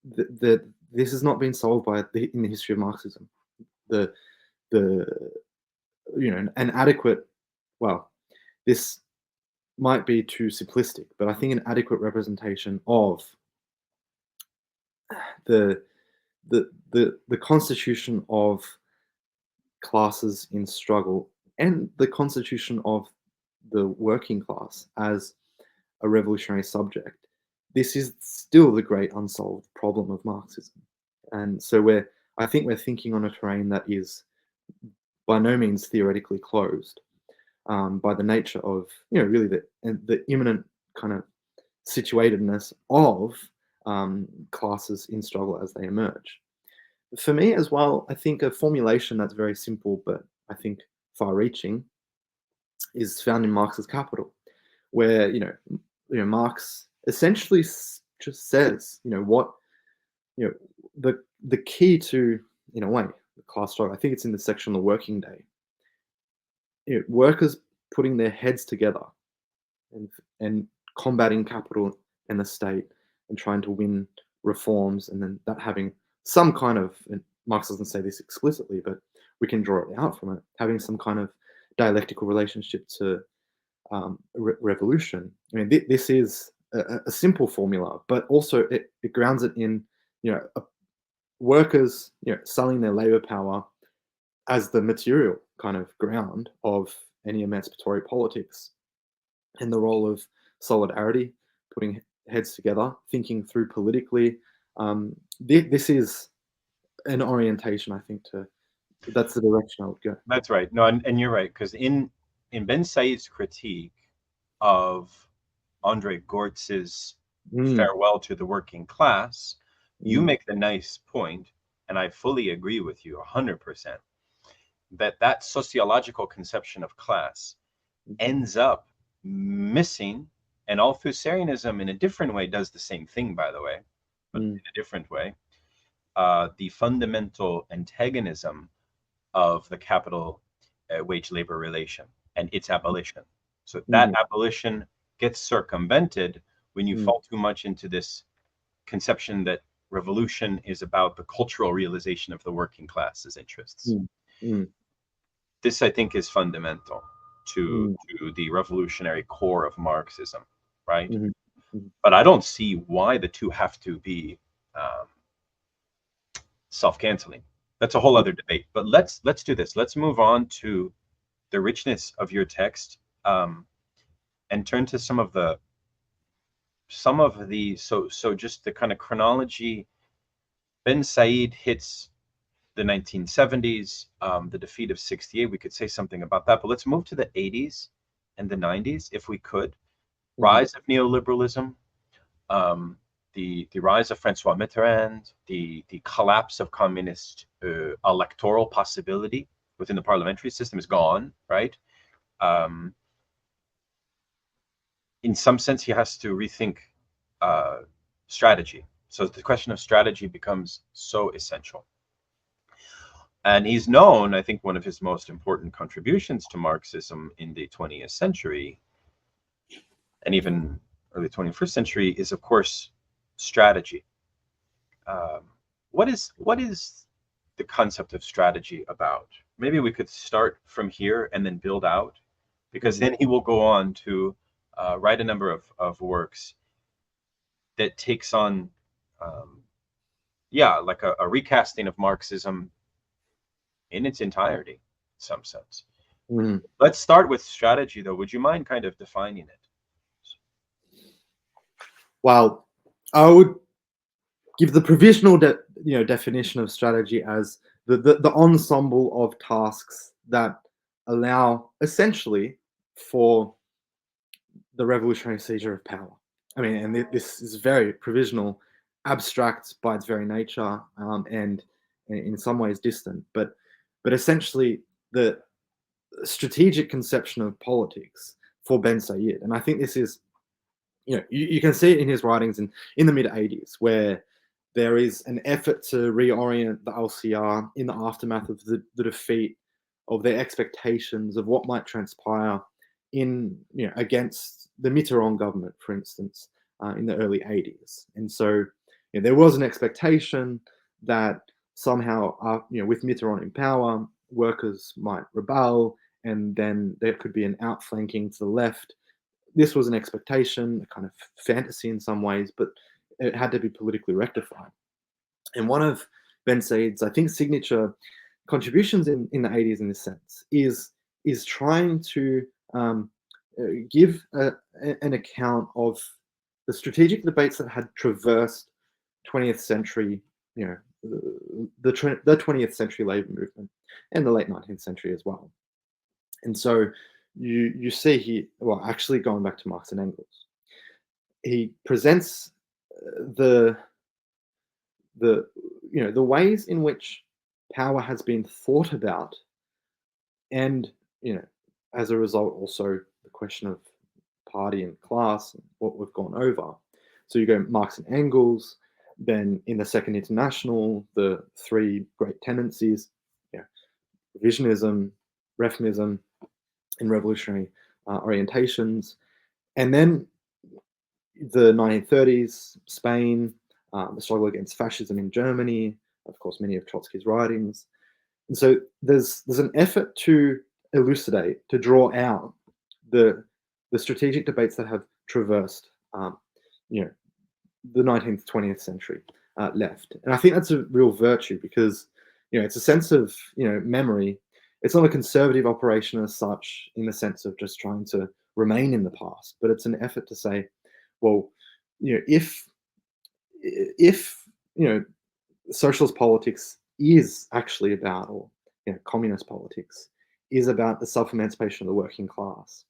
S2: this has not been solved in the history of Marxism. The an adequate, well, this might be too simplistic, but I think an adequate representation of the constitution of classes in struggle and the constitution of the working class as a revolutionary subject. This is still the great unsolved problem of Marxism. And so I think we're thinking on a terrain that is by no means theoretically closed, by the nature of, really the imminent kind of situatedness of classes in struggle as they emerge. For me as well, I think a formulation that's very simple, but I think far-reaching, is found in Marx's Capital, where Marx essentially just says, the key to, in a way, the class struggle. I think it's in the section on the working day. Workers putting their heads together and combating capital and the state and trying to win reforms, and then that having some kind of, and Marx doesn't say this explicitly, but we can draw it out from it, having some kind of dialectical relationship to revolution. I mean, this is a simple formula, but also it grounds it in, workers, selling their labor power as the material kind of ground of any emancipatory politics, and the role of solidarity, putting heads together, thinking through politically. This is an orientation, I think, that's the direction I would go.
S1: that's right. No, and you're right, because in Bensaid's critique of Andre Gortz's Farewell to the Working Class, you make the nice point, and I fully agree with you 100%, that sociological conception of class ends up missing, and Althusserianism in a different way does the same thing, by the way, but in a different way, the fundamental antagonism of the capital wage labor relation and its abolition. So that abolition gets circumvented when you fall too much into this conception that revolution is about the cultural realization of the working class's interests. This, I think, is fundamental to the revolutionary core of Marxism, right? But I don't see why the two have to be self-canceling. That's a whole other debate. But let's do this. Let's move on to the richness of your text, and turn to some of the so just the kind of chronology. Bensaid hits the 1970s, the defeat of 68. We could say something about that, but let's move to the 80s and the 90s, if we could. Rise of neoliberalism, the rise of Francois Mitterrand, the collapse of communist electoral possibility within the parliamentary system is gone, right? In some sense, he has to rethink strategy. So the question of strategy becomes so essential. And he's known, I think one of his most important contributions to Marxism in the 20th century, and even early 21st century, is, of course, strategy. What is the concept of strategy about? Maybe we could start from here and then build out, because then he will go on to write a number of works that takes on, like a recasting of Marxism in its entirety, in some sense. Let's start with strategy, though. Would you mind kind of defining it?
S2: Well, I would give the provisional definition of strategy as the ensemble of tasks that allow essentially for the revolutionary seizure of power. I mean, and this is very provisional, abstract by its very nature, and in some ways distant, but essentially the strategic conception of politics for Bensaid. And I think this is, you can see it in his writings in the mid 80s, where there is an effort to reorient the LCR in the aftermath of the defeat of their expectations of what might transpire in, against the Mitterrand government, for instance, in the early 80s. And so there was an expectation that somehow, with Mitterrand in power, workers might rebel, and then there could be an outflanking to the left. This was an expectation, a kind of fantasy in some ways, but it had to be politically rectified. And one of Bensaid's, I think, signature contributions in the 80s in this sense is trying to give an account of the strategic debates that had traversed 20th century, the 20th century labor movement and the late 19th century as well. And so you see here, well, actually going back to Marx and Engels, he presents the ways in which power has been thought about, and as a result also the question of party and class and what we've gone over. So you go Marx and Engels, then in the Second International, the three great tendencies, revisionism, reformism, and revolutionary orientations. And then the 1930s, Spain, the struggle against fascism in Germany, of course, many of Trotsky's writings. And so there's an effort to elucidate, to draw out the strategic debates that have traversed, the 19th, 20th century left. And I think that's a real virtue because, it's a sense of, memory. It's not a conservative operation as such in the sense of just trying to remain in the past, but it's an effort to say, well, if socialist politics is actually about, or communist politics is about the self-emancipation of the working class,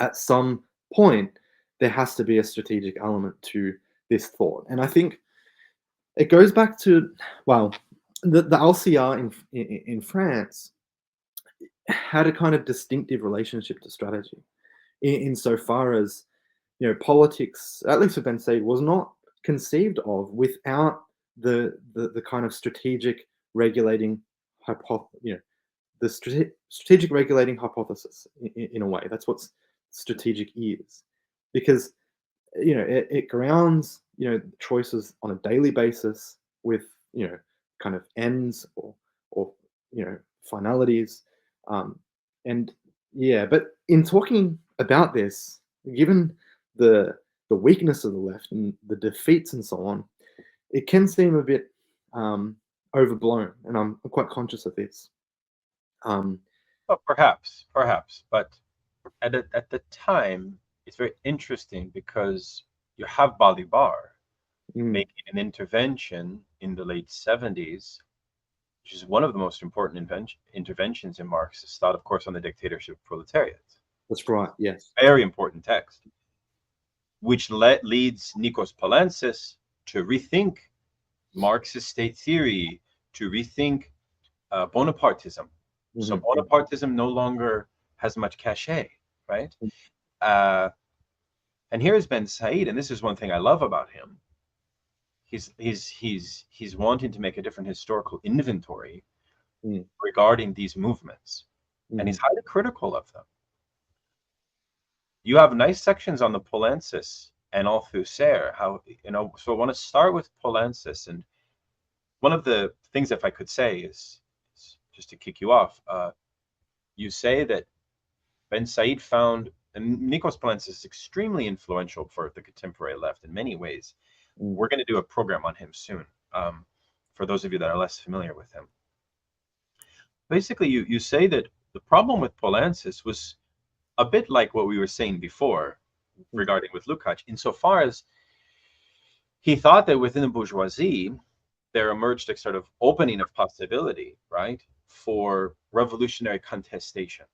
S2: at some point there has to be a strategic element to this thought. And I think it goes back to, well, the LCR in France had a kind of distinctive relationship to strategy, insofar as politics, at least for Bensaid, was not conceived of without the kind of strategic regulating the strategic regulating hypothesis in a way. That's what strategic is, because it grounds choices on a daily basis with kind of ends or finalities, and but in talking about this, given the weakness of the left and the defeats and so on, it can seem a bit overblown, and I'm quite conscious of this.
S1: Well, perhaps, but at the time, it's very interesting because you have Bolivar making an intervention in the late 70s, which is one of the most important interventions in Marxist thought, of course, on the dictatorship of proletariat.
S2: That's right, yes.
S1: Very important text, which leads Nikos Poulantzas to rethink Marxist state theory, to rethink Bonapartism. Mm-hmm. So Bonapartism no longer has much cachet, right? And here's Bensaid, and this is one thing I love about him. He's wanting to make a different historical inventory regarding these movements, and he's highly critical of them. You have nice sections on the Poulantzas and Althusser, how, so I want to start with Poulantzas, and one of the things, if I could say, is just to kick you off, you say that Bensaid found, and Nikos Poulantzas is extremely influential for the contemporary left in many ways. We're going to do a program on him soon, for those of you that are less familiar with him. Basically, you say that the problem with Poulantzas was a bit like what we were saying before regarding with Lukács, insofar as he thought that within the bourgeoisie, there emerged a sort of opening of possibility, right, for revolutionary contestation.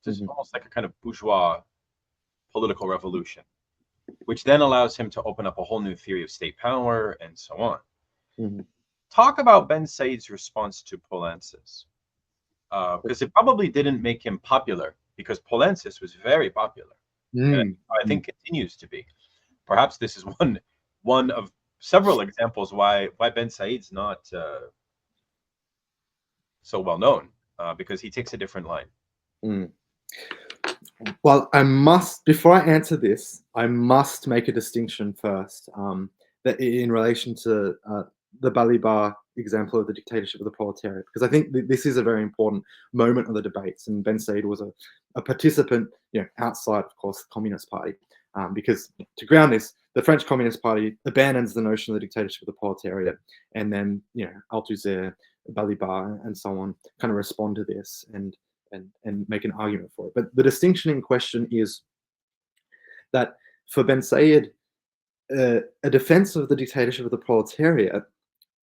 S1: So it's almost like a kind of bourgeois political revolution, which then allows him to open up a whole new theory of state power and so on. Talk about Bensaid's response to Poulantzas, because it probably didn't make him popular, because Poulantzas was very popular. And I think continues to be. Perhaps this is one of several examples why Bensaid's not so well known, because he takes a different line.
S2: Mm. Well, before I answer this, I must make a distinction first, that in relation to the Balibar example of the dictatorship of the proletariat, because I think this is a very important moment of the debates, and Bensaid was a participant, outside, of course, the Communist Party, because to ground this, the French Communist Party abandons the notion of the dictatorship of the proletariat, and then Althusser, Balibar, and so on kind of respond to this and make an argument for it. But the distinction in question is that for Bensaid, a defense of the dictatorship of the proletariat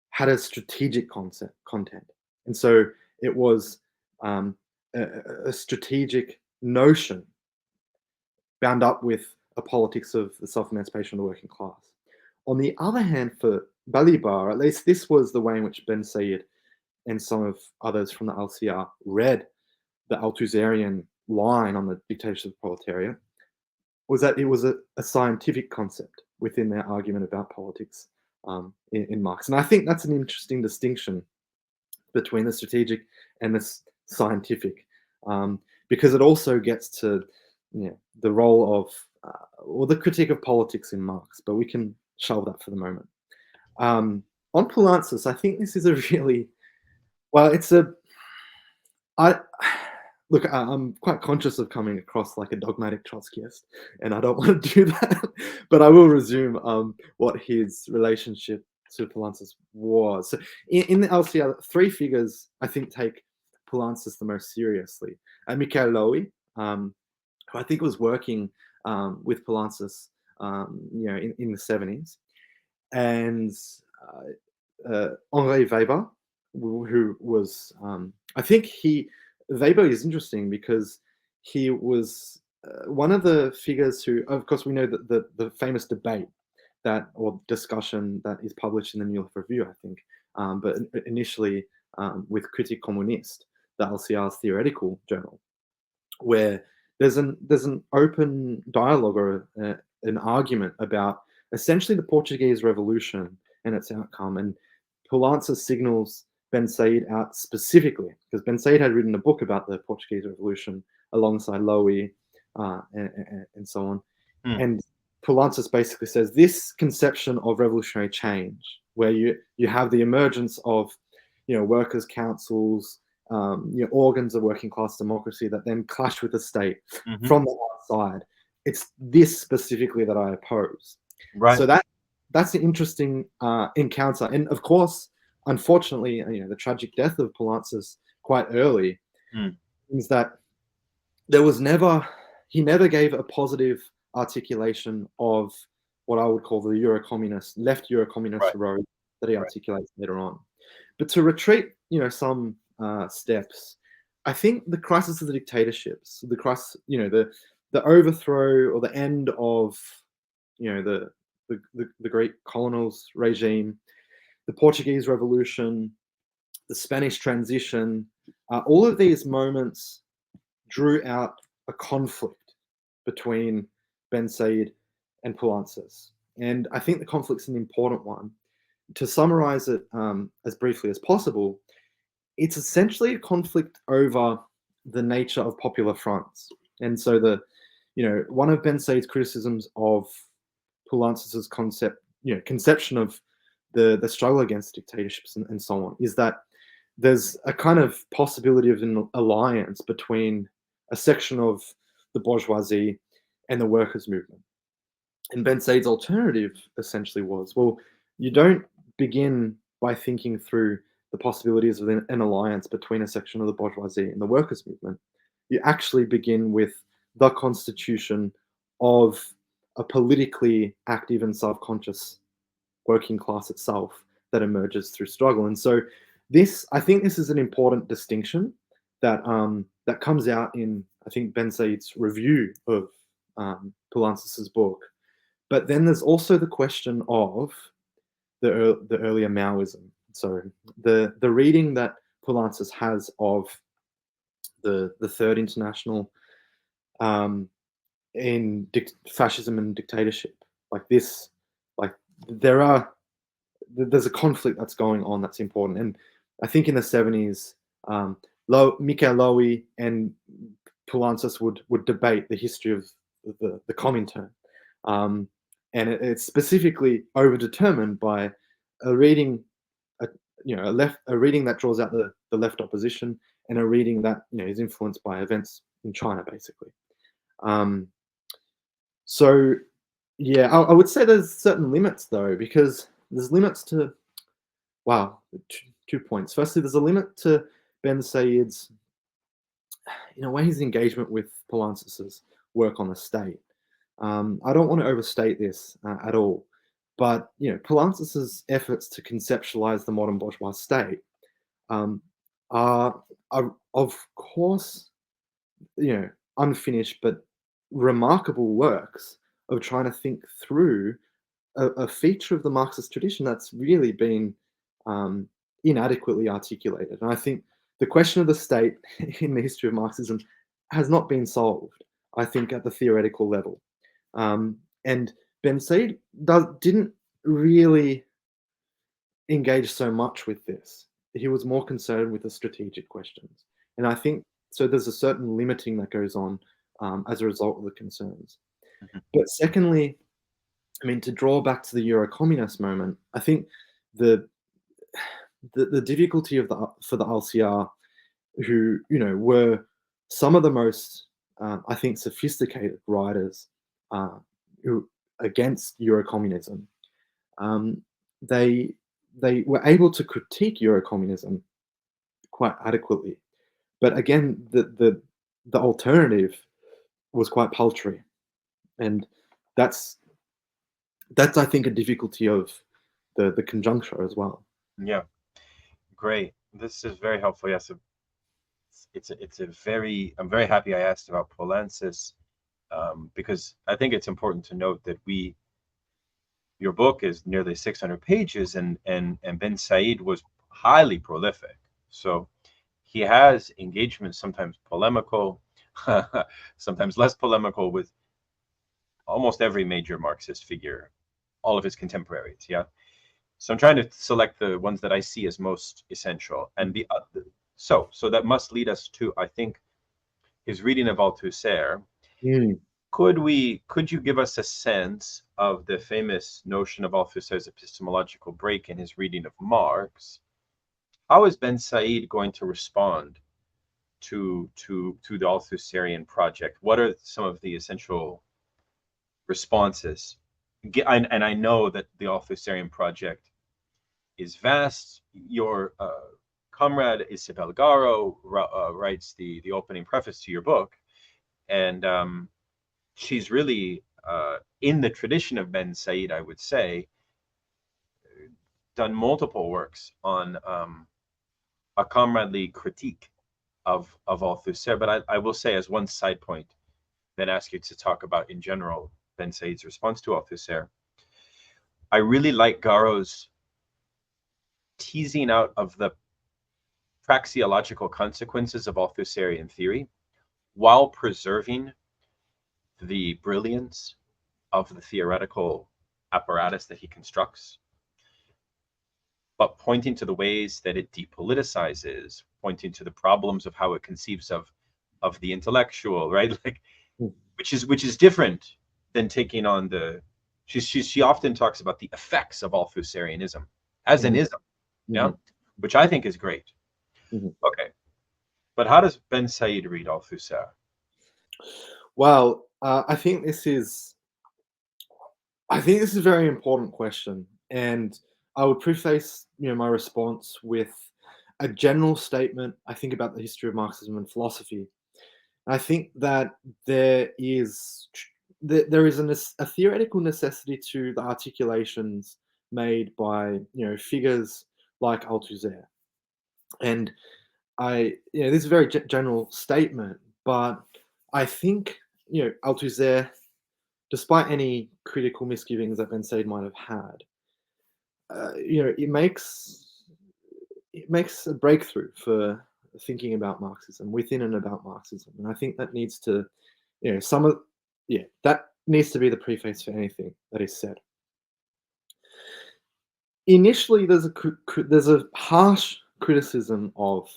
S2: had a strategic content. And so it was a strategic notion bound up with a politics of the self-emancipation of the working class. On the other hand, for Balibar, at least this was the way in which Bensaid and some of others from the LCR read the Althusserian line on the dictatorship of the proletariat, was that it was a scientific concept within their argument about politics in Marx. And I think that's an interesting distinction between the strategic and the scientific, because it also gets to the role of, or the critique of politics in Marx, but we can shelve that for the moment. On Poulantzas, I think this is a really, look, I'm quite conscious of coming across like a dogmatic Trotskyist, and I don't want to do that, but I will resume what his relationship to Poulantzas was. So in the LCR, three figures, I think, take Poulantzas the most seriously. Mikhail Lowy, who I think was working with Poulantzas in the 70s, and Henri Weber, who was, I think Weber is interesting because he was one of the figures who, of course, we know that the famous debate or discussion that is published in the New York Review, I think, but initially with Kritik Kommunist, the LCR's theoretical journal, where there's an open dialogue or an argument about essentially the Portuguese Revolution and its outcome, and Poulantzas signals Bensaid out specifically because Bensaid had written a book about the Portuguese Revolution alongside Lowy and so on. And Poulantzas basically says this conception of revolutionary change, where you have the emergence of workers' councils, organs of working class democracy that then clash with the state from the outside. It's this specifically that I oppose. Right. So that's an interesting encounter, and of course, unfortunately, the tragic death of Poulantzas quite early is that he never gave a positive articulation of what I would call the left Eurocommunist road that he articulates later on. But to retreat, some steps, I think the crisis of the dictatorships, the crisis, the overthrow or the end of, the great colonials regime, the Portuguese Revolution, the Spanish transition, all of these moments drew out a conflict between Bensaid and Poulantzas. And I think the conflict's an important one. To summarize it as briefly as possible, it's essentially a conflict over the nature of popular fronts. And so one of Bensaid's criticisms of Poulantzas's conception of the struggle against dictatorships and so on is that there's a kind of possibility of an alliance between a section of the bourgeoisie and the workers' movement. And Bensaid's alternative essentially was, well, you don't begin by thinking through the possibilities of an alliance between a section of the bourgeoisie and the workers' movement. You actually begin with the constitution of a politically active and self-conscious working class itself that emerges through struggle. And so I think this is an important distinction that comes out in, I think, Bensaid's review of Poulantzas's book. But then there's also the question of the earlier Maoism. So the reading that Poulantzas has of the Third International in fascism and dictatorship, like this, like there are there's a conflict that's going on that's important. And I think in the 70s, Mikhail Lowy and Poulantzas would debate the history of the Comintern. And it's specifically overdetermined by a reading, a reading that draws out the left opposition, and a reading that is influenced by events in China, basically. So yeah, I would say there's certain limits though, because there's limits to, two points. Firstly, there's a limit to Bensaid's, in a way, his engagement with Poulantzas's work on the state. I don't want to overstate this at all, but Poulantzas's efforts to conceptualize the modern bourgeois state are of course unfinished but remarkable works of trying to think through a feature of the Marxist tradition that's really been inadequately articulated. And I think the question of the state in the history of Marxism has not been solved, I think, at the theoretical level. And Bensaid didn't really engage so much with this. He was more concerned with the strategic questions. And I think, so there's a certain limiting that goes on as a result of the concerns. But secondly, I mean, to draw back to the Euro-communist moment, I think the difficulty for the LCR, who were some of the most I think sophisticated writers who against Euro-communism, they were able to critique Euro-communism quite adequately, but again, the alternative was quite paltry, and that's I think a difficulty of the conjuncture as well.
S1: Yeah, great. This is very helpful. Yes, I'm very happy I asked about Poulantzas, because I think it's important to note that your book is nearly 600 pages, and Bensaid was highly prolific. So he has engagements, sometimes polemical, sometimes less polemical, with almost every major Marxist figure, all of his contemporaries. Yeah. So I'm trying to select the ones that I see as most essential. And so that must lead us to, I think, his reading of Althusser. Could you give us a sense of the famous notion of Althusser's epistemological break in his reading of Marx? How is Bensaid going to respond to the Althusserian project? What are some of the essential responses? And I know that the Althusserian project is vast. Your comrade Isabel Garo writes the opening preface to your book, and she's really in the tradition of Bensaid, I would say, done multiple works on a comradely critique of Althusser. But I will say, as one side point, then ask you to talk about in general Bensaid's response to Althusser. I really like Garo's teasing out of the praxeological consequences of Althusserian theory while preserving the brilliance of the theoretical apparatus that he constructs, but pointing to the ways that it depoliticizes, pointing to the problems of how it conceives of the intellectual, right? Like, which is different than taking on the. She often talks about the effects of Althusserianism as an ism, yeah, which I think is great. Okay, but how does Bensaid read Althusser?
S2: Well, I think this is a very important question, and I would preface my response with a general statement, I think, about the history of Marxism and philosophy. I think that there is a theoretical necessity to the articulations made by figures like Althusser, and this is a very general statement, but I think Althusser, despite any critical misgivings that Bensaid might have had, it makes a breakthrough for thinking about Marxism, within and about Marxism, and I think that needs to, that needs to be the preface for anything that is said. initially there's a harsh criticism of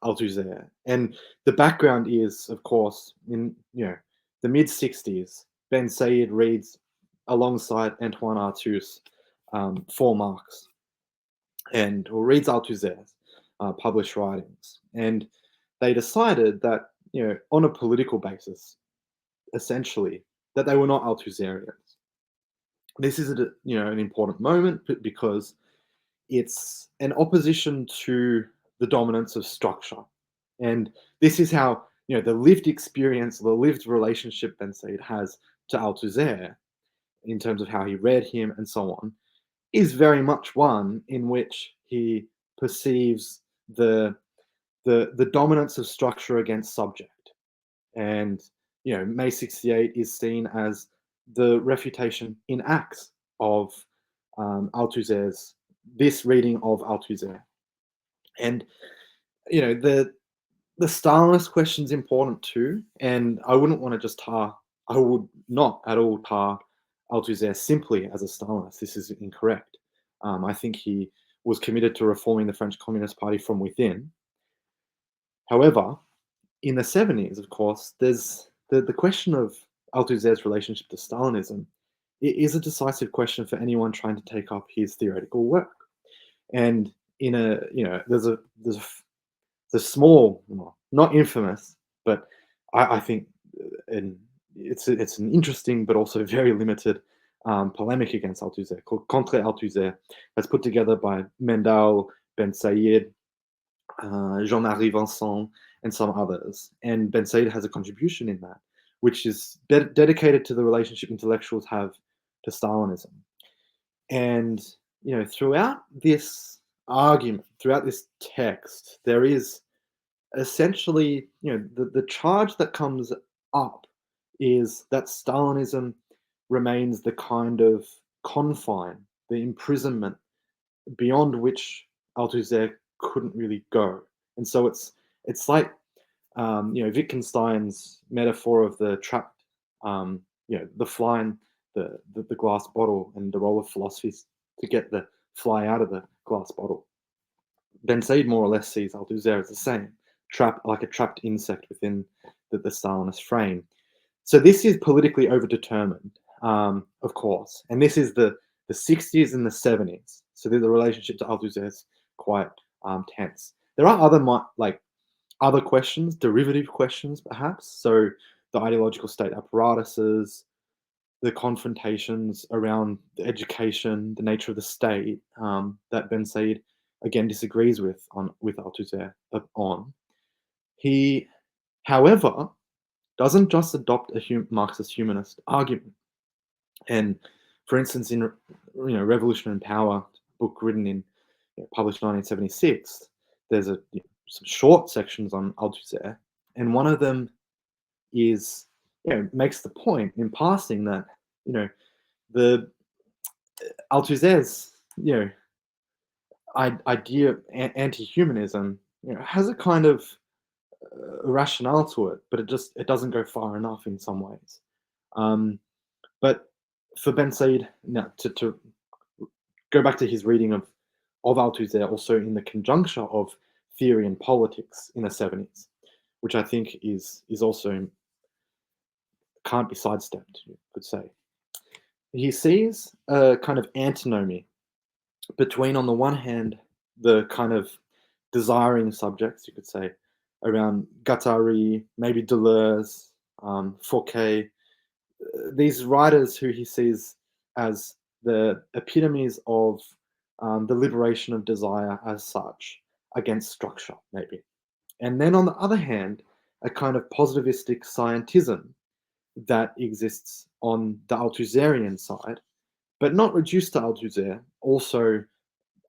S2: Althusser, and the background is, of course, in the mid '60s, Bensaid reads alongside Antoine Artus for Marx, or reads Althusser's published writings, and they decided that on a political basis, essentially, that they were not Althusserians. This is an important moment because it's an opposition to the dominance of structure. And this is how, the lived experience, the lived relationship Bensaid has to Althusser in terms of how he read him and so on, is very much one in which he perceives the dominance of structure against subject. And, May 68 is seen as the refutation in acts of Althusser's, this reading of Althusser. And, the Stalinist question is important too. And I would not at all tar Althusser simply as a Stalinist. This is incorrect. I think he was committed to reforming the French Communist Party from within. However, in the 70s, of course, there's the question of Althusser's relationship to Stalinism. It is a decisive question for anyone trying to take up his theoretical work. And there's a small, not infamous, but I think it's an interesting but also very limited polemic against Althusser called Contre Althusser, that's put together by Daniel Bensaid, Jean-Marie Vincent, and some others. And Bensaid has a contribution in that, which is dedicated to the relationship intellectuals have to Stalinism. And, throughout this argument, throughout this text, there is essentially, the charge that comes up is that Stalinism remains the kind of confine, the imprisonment beyond which Althusser couldn't really go. And so it's like Wittgenstein's metaphor of the trapped, the fly in the glass bottle, and the role of philosophy is to get the fly out of the glass bottle. Bensaid more or less sees Althusser as the same, like a trapped insect within the Stalinist frame. So this is politically overdetermined, of course, and this is the 60s and the 70s. So the relationship to Althusser is quite tense. There are other questions, derivative questions, perhaps. So the ideological state apparatuses, the confrontations around the education, the nature of the state, that Bensaid again disagrees with Althusser on. He, however, doesn't just adopt a Marxist humanist argument. And for instance, in Revolution and Power, book written in published 1976, there's some short sections on Althusser, and one of them is makes the point in passing that the Althusser's idea of anti-humanism has a kind of rationale to it, but it doesn't go far enough in some ways. But for Bensaid, to go back to his reading of Althusser, also in the conjuncture of theory and politics in the 70s, which I think is also can't be sidestepped, you could say. He sees a kind of antinomy between, on the one hand, the kind of desiring subjects, you could say, around Guattari, maybe Deleuze, Fouquet, these writers who he sees as the epitomes of the liberation of desire as such against structure, maybe. And then on the other hand, a kind of positivistic scientism that exists on the Althusserian side, but not reduced to Althusser, also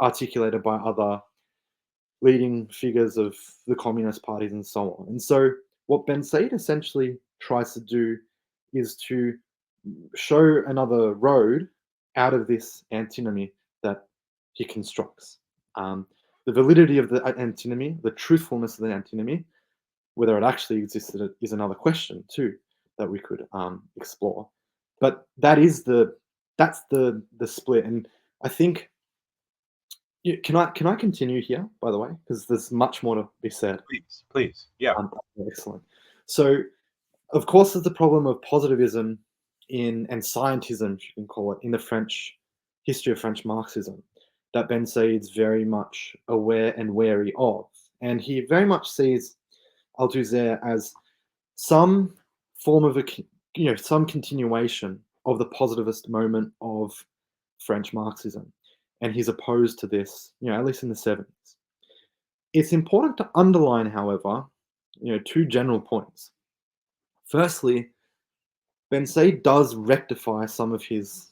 S2: articulated by other leading figures of the communist parties and so on. And so what Bensaid essentially tries to do is to show another road out of this antinomy that he constructs. The validity of the antinomy, the truthfulness of the antinomy, whether it actually existed is another question too that we could explore. But that's the split, and I think Can I continue here, by the way, because there's much more to be said.
S1: Please, yeah.
S2: Excellent. So, of course, there's the problem of positivism and scientism, if you can call it, in the French history of French Marxism, that Bensaid's very much aware and wary of. And he very much sees Althusser as some form of some continuation of the positivist moment of French Marxism. And he's opposed to this, at least in the 70s. It's important to underline, however, two general points. Firstly, Bensaid does rectify some of his,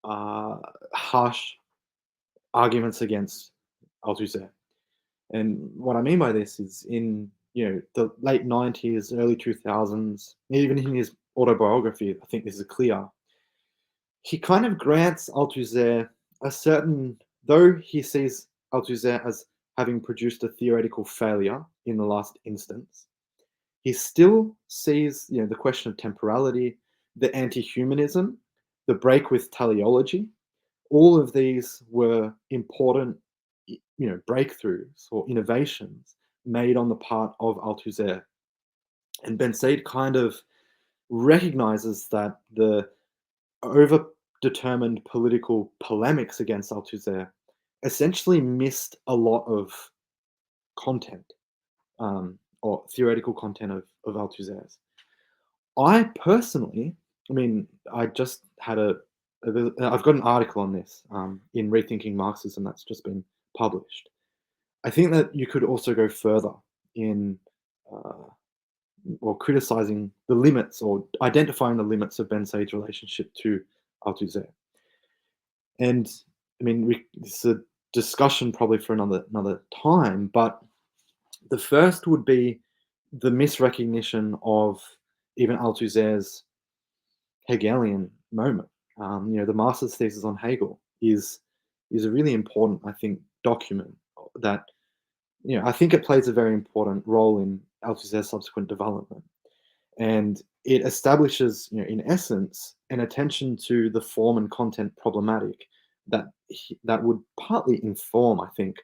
S2: harsh arguments against Althusser. And what I mean by this is in, the late 90s, early 2000s, even in his autobiography, I think this is clear. He kind of grants Althusser a certain, though he sees Althusser as having produced a theoretical failure in the last instance, he still sees, the question of temporality, the anti-humanism, the break with teleology. All of these were important, breakthroughs or innovations made on the part of Althusser. And Bensaid kind of recognizes that the overdetermined political polemics against Althusser essentially missed a lot of content, or theoretical content of Althusser's. I personally, I just had I've got an article on this in Rethinking Marxism that's just been published. I think that you could also go further in or criticizing the limits or identifying the limits of Bensaid's relationship to Althusser. And this is a discussion probably for another time, but the first would be the misrecognition of even Althusser's Hegelian moment. The master's thesis on Hegel is a really important, I think, document that, I think it plays a very important role in Althusser's subsequent development. And it establishes, in essence, an attention to the form and content problematic that would partly inform, I think,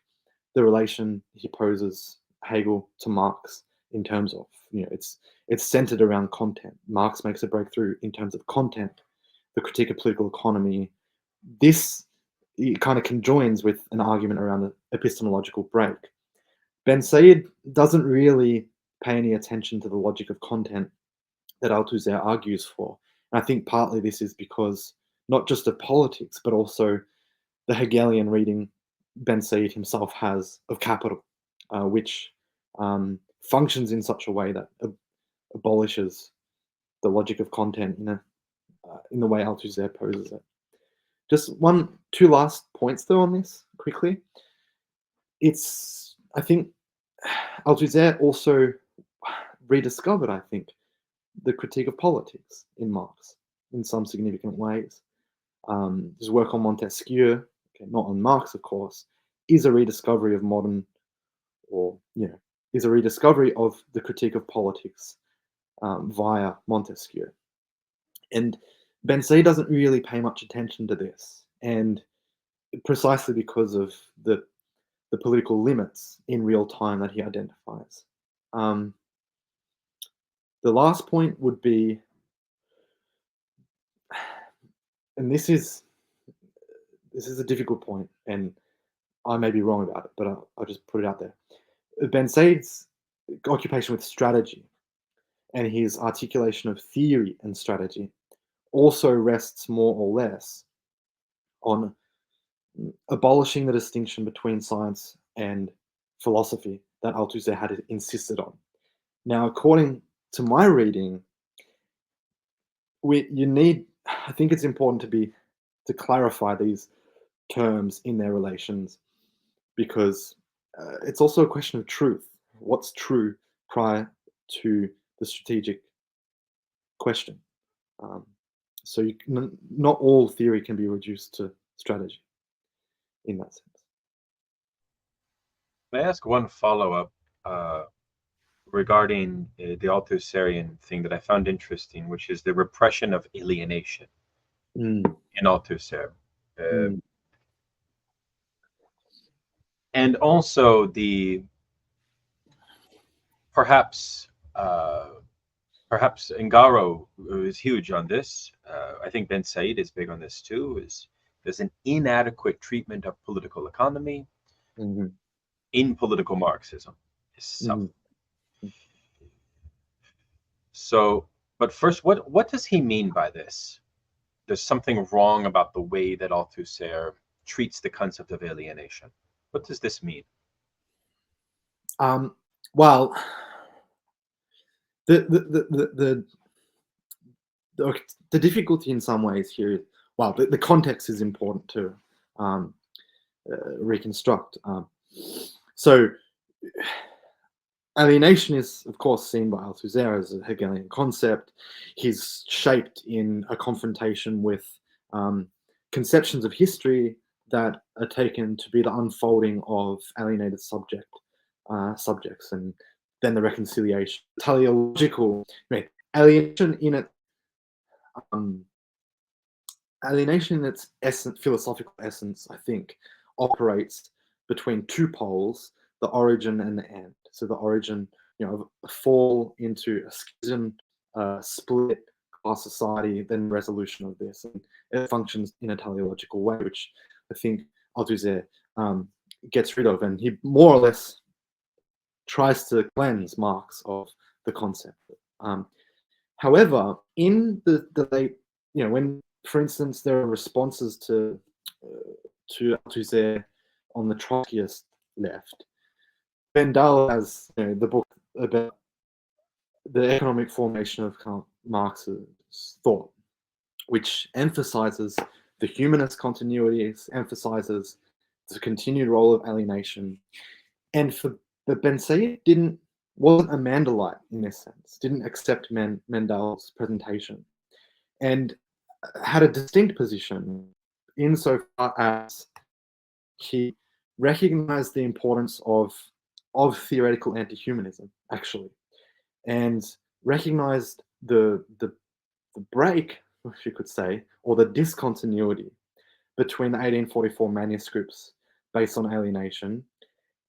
S2: the relation he poses Hegel to Marx in terms of, it's centered around content. Marx makes a breakthrough in terms of content, the critique of political economy. This kind of conjoins with an argument around the epistemological break. Bensaid doesn't really pay any attention to the logic of content that Althusser argues for. And I think partly this is because not just of politics, but also the Hegelian reading Bensaid himself has of capital, which functions in such a way that abolishes the logic of content in the way Althusser poses it. Just two last points though on this quickly. I think Althusser also rediscovered, I think, the critique of politics in Marx in some significant ways. His work on Montesquieu, not on Marx, of course, is a rediscovery of modern, is a rediscovery of the critique of politics via Montesquieu. And Bensaid doesn't really pay much attention to this, and precisely because of the political limits in real time that he identifies. The last point would be, and this is a difficult point, and I may be wrong about it, but I'll just put it out there. Bensaid's occupation with strategy and his articulation of theory and strategy also rests more or less on abolishing the distinction between science and philosophy that Althusser had insisted on. Now, according to my reading, I think it's important to clarify these terms in their relations, because it's also a question of truth. What's true prior to the strategic question? So not all theory can be reduced to strategy in that sense.
S1: May I ask one follow-up regarding the Althusserian thing that I found interesting, which is the repression of alienation in Althusser. and also the perhaps perhaps Ngaro is huge on this. I think Bensaid is big on this too. Is there's an inadequate treatment of political economy
S2: Mhm.
S1: in political Marxism itself.
S2: Mhm.
S1: So, but first, what does he mean by this? There's something wrong about the way that Althusser treats the concept of alienation. What does this mean?
S2: Well, the the difficulty in some ways here, well, the context is important to um, reconstruct. So alienation is, of course, seen by Althusser as a Hegelian concept. He's shaped in a confrontation with conceptions of history that are taken to be the unfolding of alienated subjects, and then the reconciliation. Teleological, alienation in it. Um, alienation in its essence, philosophical essence, I think, operates between two poles, the origin and the end. So the origin, a fall into a schism, split class society, then resolution of this. And it functions in a teleological way, which I think Althusser gets rid of. And he more or less tries to cleanse Marx of the concept. However, in the late, when, for instance, there are responses to Althusser on the Trotskyist left, Bendal has the book about the economic formation of Marx's thought, which emphasizes the humanist continuities, emphasizes the continued role of alienation, and but Bensaid wasn't a Mandelite in this sense, didn't accept Mendel's presentation, and had a distinct position insofar as he recognized the importance of theoretical anti-humanism, actually, and recognized the break, if you could say, or the discontinuity between the 1844 manuscripts based on alienation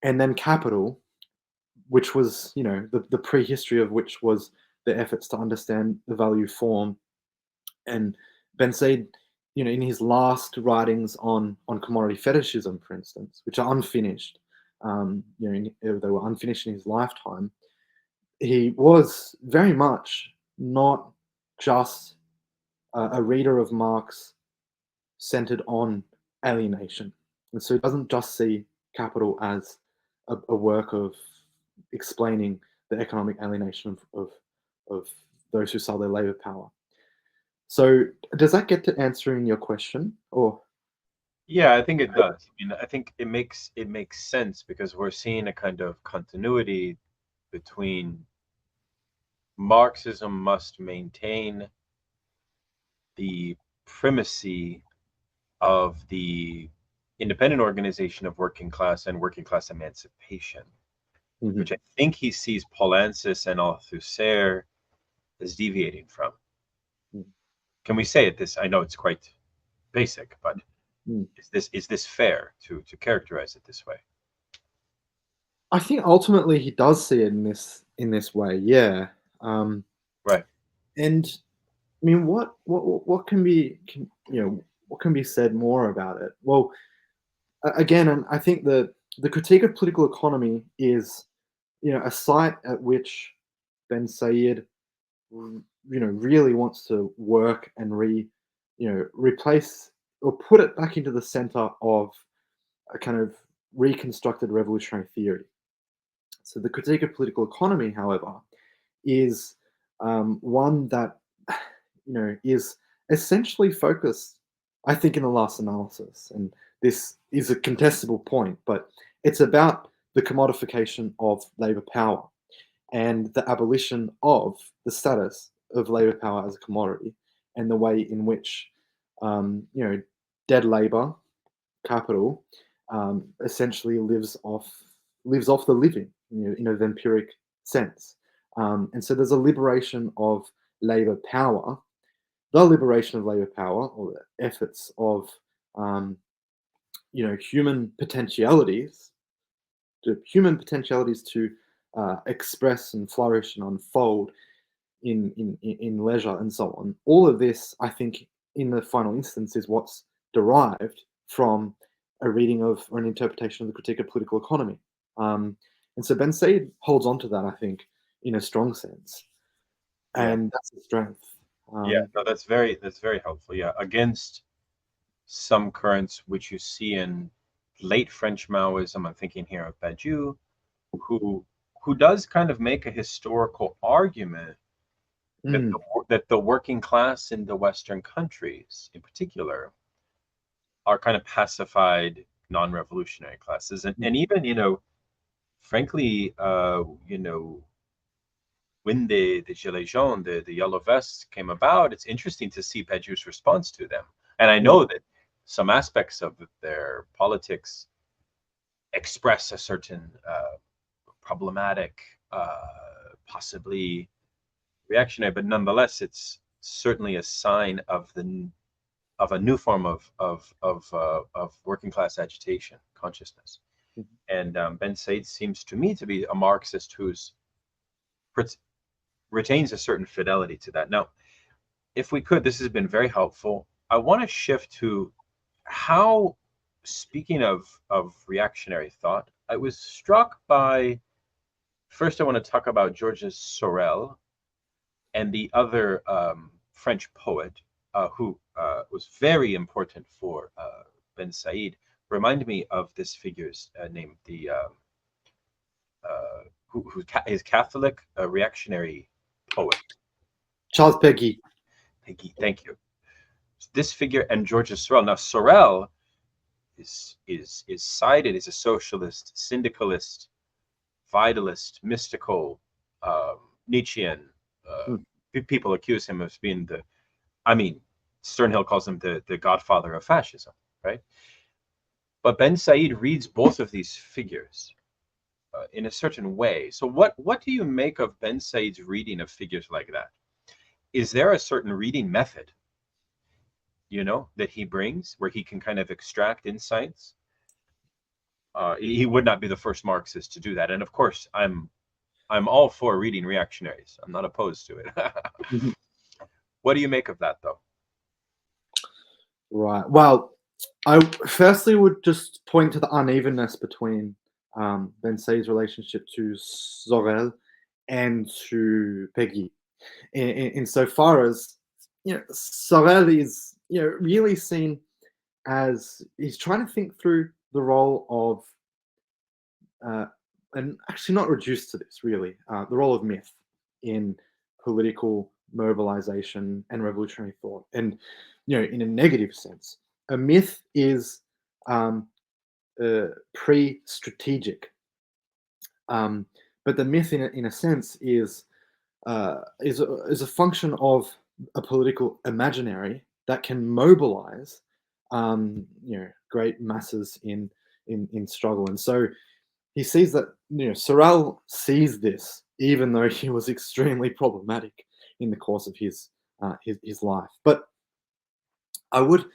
S2: and then Capital, which was, the prehistory of which was the efforts to understand the value form. And Bensaid, in his last writings on commodity fetishism, for instance, which are unfinished, they were unfinished in his lifetime, he was very much not just a reader of Marx centered on alienation. And so he doesn't just see Capital as a work of explaining the economic alienation of those who sell their labor power. So does that get to answering your question? Or
S1: Yeah, I think it does. I mean, I think it makes sense because we're seeing a kind of continuity between Marxism must maintain the primacy of the independent organization of working class and working class emancipation, which I think he sees Polancis and Althusser as deviating from. Can we say it this? I know it's quite basic, but is this fair to characterize it this way?
S2: I think ultimately he does see it in this way, yeah.
S1: Right.
S2: And I mean, what can be what can be said more about it? Well, again, and I think the critique of political economy is a site at which Bensaid really wants to work and replace or put it back into the center of a kind of reconstructed revolutionary theory. So the critique of political economy, however, is one that is essentially focused, I think, in the last analysis, and this is a contestable point, but it's about the commodification of labor power and the abolition of the status of labor power as a commodity, and the way in which dead labor capital essentially lives off the living, in a vampiric sense. And so there's a liberation of labor power, the liberation of labor power, or the efforts of human potentialities human potentialities to express and flourish and unfold in leisure and so on. All of this, I think, in the final instance, is what's derived from a reading of or an interpretation of the Critique of Political Economy. And so Bensaid holds on to that, I think, in a strong sense, and that's the strength.
S1: Yeah, no, that's very helpful. Yeah, against some currents which you see in late French Maoism, I'm thinking here of Badiou, who does kind of make a historical argument that the working class in the Western countries, in particular, are kind of pacified, non-revolutionary classes, and even, you know, frankly, you know, when the Gilets jaunes, the yellow vests came about, it's interesting to see Badiou's response to them. And I know that some aspects of their politics express a certain problematic, possibly reactionary, but nonetheless, it's certainly a sign of a new form of working class agitation consciousness. And Bensaid seems to me to be a Marxist who's retains a certain fidelity to that. Now, if we could, this has been very helpful. I want to shift to how, speaking of reactionary thought, I was struck by, first I want to talk about Georges Sorel and the other French poet who was very important for Bensaid. Remind me of this figure's name, the who is Catholic, reactionary poet.
S2: Charles Péguy.
S1: Péguy, thank you. This figure and Georges Sorel. Now Sorel is cited as a socialist, syndicalist, vitalist, mystical, Nietzschean. People accuse him of being Sternhill calls him the godfather of fascism, right? But Bensaid reads both of these figures in a certain way. So what do you make of Bensaid's reading of figures like that? Is there a certain reading method, you know, that he brings where he can kind of extract insights? He would not be the first Marxist to do that. And of course, I'm all for reading reactionaries. I'm not opposed to it. What do you make of that, though?
S2: Right. Well, I firstly would just point to the unevenness between Bensaid's relationship to Sorel and to Péguy, insofar as, you know, Sorel is, you know, really seen as he's trying to think through the role of and actually not reduced to this really, the role of myth in political mobilization and revolutionary thought. And, you know, in a negative sense, a myth is pre-strategic, but the myth, in a sense, is a function of a political imaginary that can mobilize, you know, great masses in struggle. And so he sees that, you know, Sorel sees this, even though he was extremely problematic in the course of his life. But I would,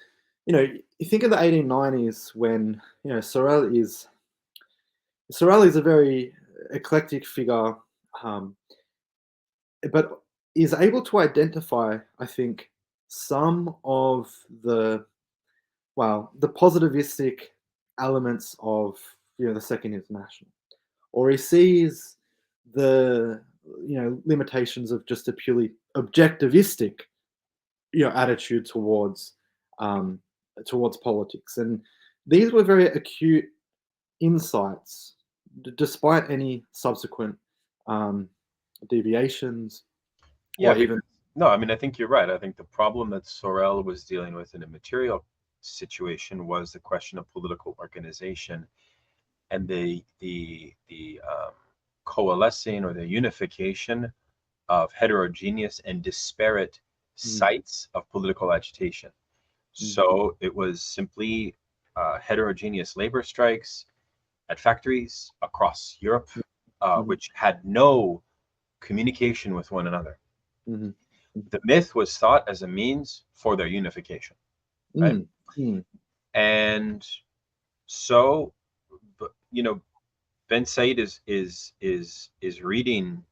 S2: you know, you think of the 1890s when, you know, Sorel is a very eclectic figure, but is able to identify, I think, some of the positivistic elements of, you know, the Second International, or he sees the, you know, limitations of just a purely objectivistic, you know, attitude towards politics. And these were very acute insights, despite any subsequent deviations.
S1: Yeah, no, I mean, I think you're right. I think the problem that Sorel was dealing with in a material situation was the question of political organization and the coalescing or the unification of heterogeneous and disparate sites of political agitation. So it was simply heterogeneous labor strikes at factories across Europe, which had no communication with one another. The myth was thought as a means for their unification, right? And so, you know, Bensaid is reading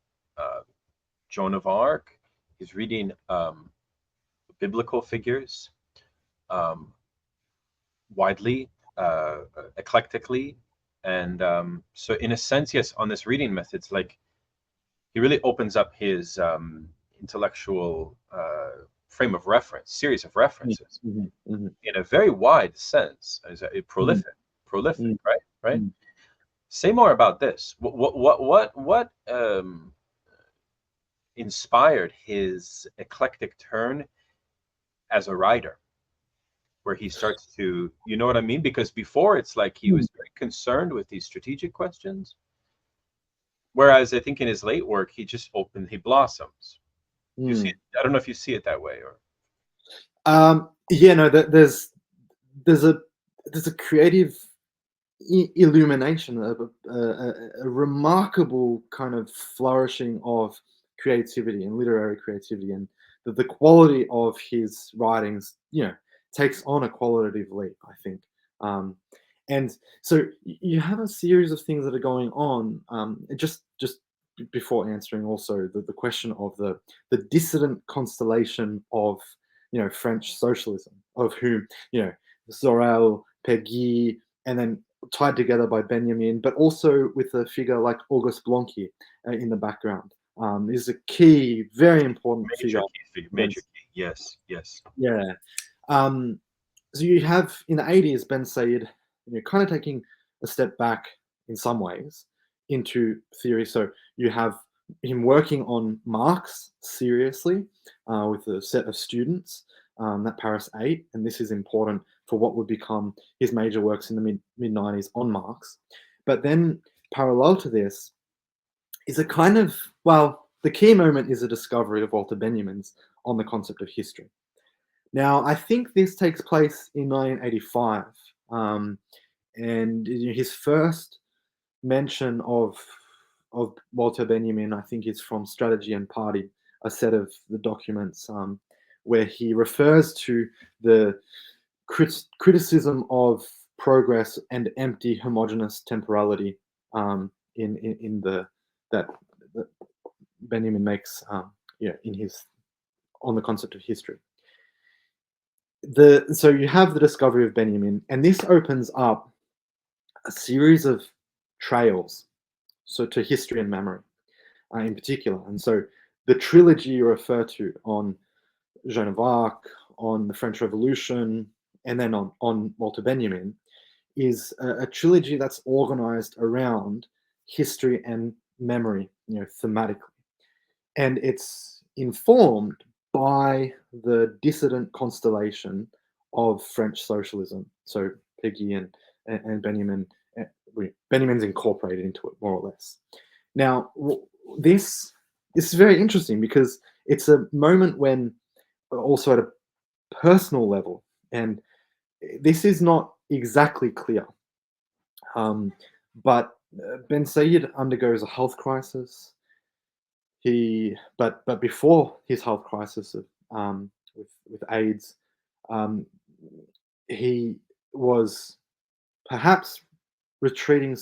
S1: Joan of Arc. He's reading biblical figures widely, eclectically, and so in a sense, yes, on this reading method, it's like he really opens up his intellectual frame of reference, series of references, in a very wide sense, as a prolific, right. Say more about this. What inspired his eclectic turn as a writer, where he starts to, you know what I mean? Because before it's like he was very concerned with these strategic questions, whereas I think in his late work he just he blossoms. You see it, I don't know if you see it that way, or
S2: yeah, no, there's a creative illumination, a remarkable kind of flourishing of creativity and literary creativity, and the quality of his writings, takes on a qualitative leap, I think. And so you have a series of things that are going on. Just before answering also the question of the dissident constellation of French socialism, of whom Sorel, Peggy, and then tied together by Benjamin, but also with a figure like Auguste Blanqui in the background. Is a key, very important figure.
S1: Major key, yes.
S2: Yeah. So you have in the 80s Bensaid, kind of taking a step back in some ways into theory. So you have him working on Marx seriously with a set of students at Paris 8, and this is important for what would become his major works in the mid 90s on Marx. But then parallel to this is a kind of, well, the key moment is a discovery of Walter Benjamin's on the concept of history. Now, I think this takes place in 1985, and his first mention of Walter Benjamin, I think, is from Strategy and Party, a set of the documents where he refers to the criticism of progress and empty homogeneous temporality in that Benjamin makes in his on the concept of history. So you have the discovery of Benjamin, and this opens up a series of trails, so to history and memory in particular. And so the trilogy you refer to on Joan of Arc, on the French Revolution, and then on Walter Benjamin is a trilogy that's organized around history and memory, thematically. And it's informed by the dissident constellation of French socialism. So Peggy and Benjamin, Benjamin's incorporated into it more or less. Now, this is very interesting because it's a moment when, also at a personal level, and this is not exactly clear, but Bensaid undergoes a health crisis. But before his health crisis with AIDS, he was perhaps retreating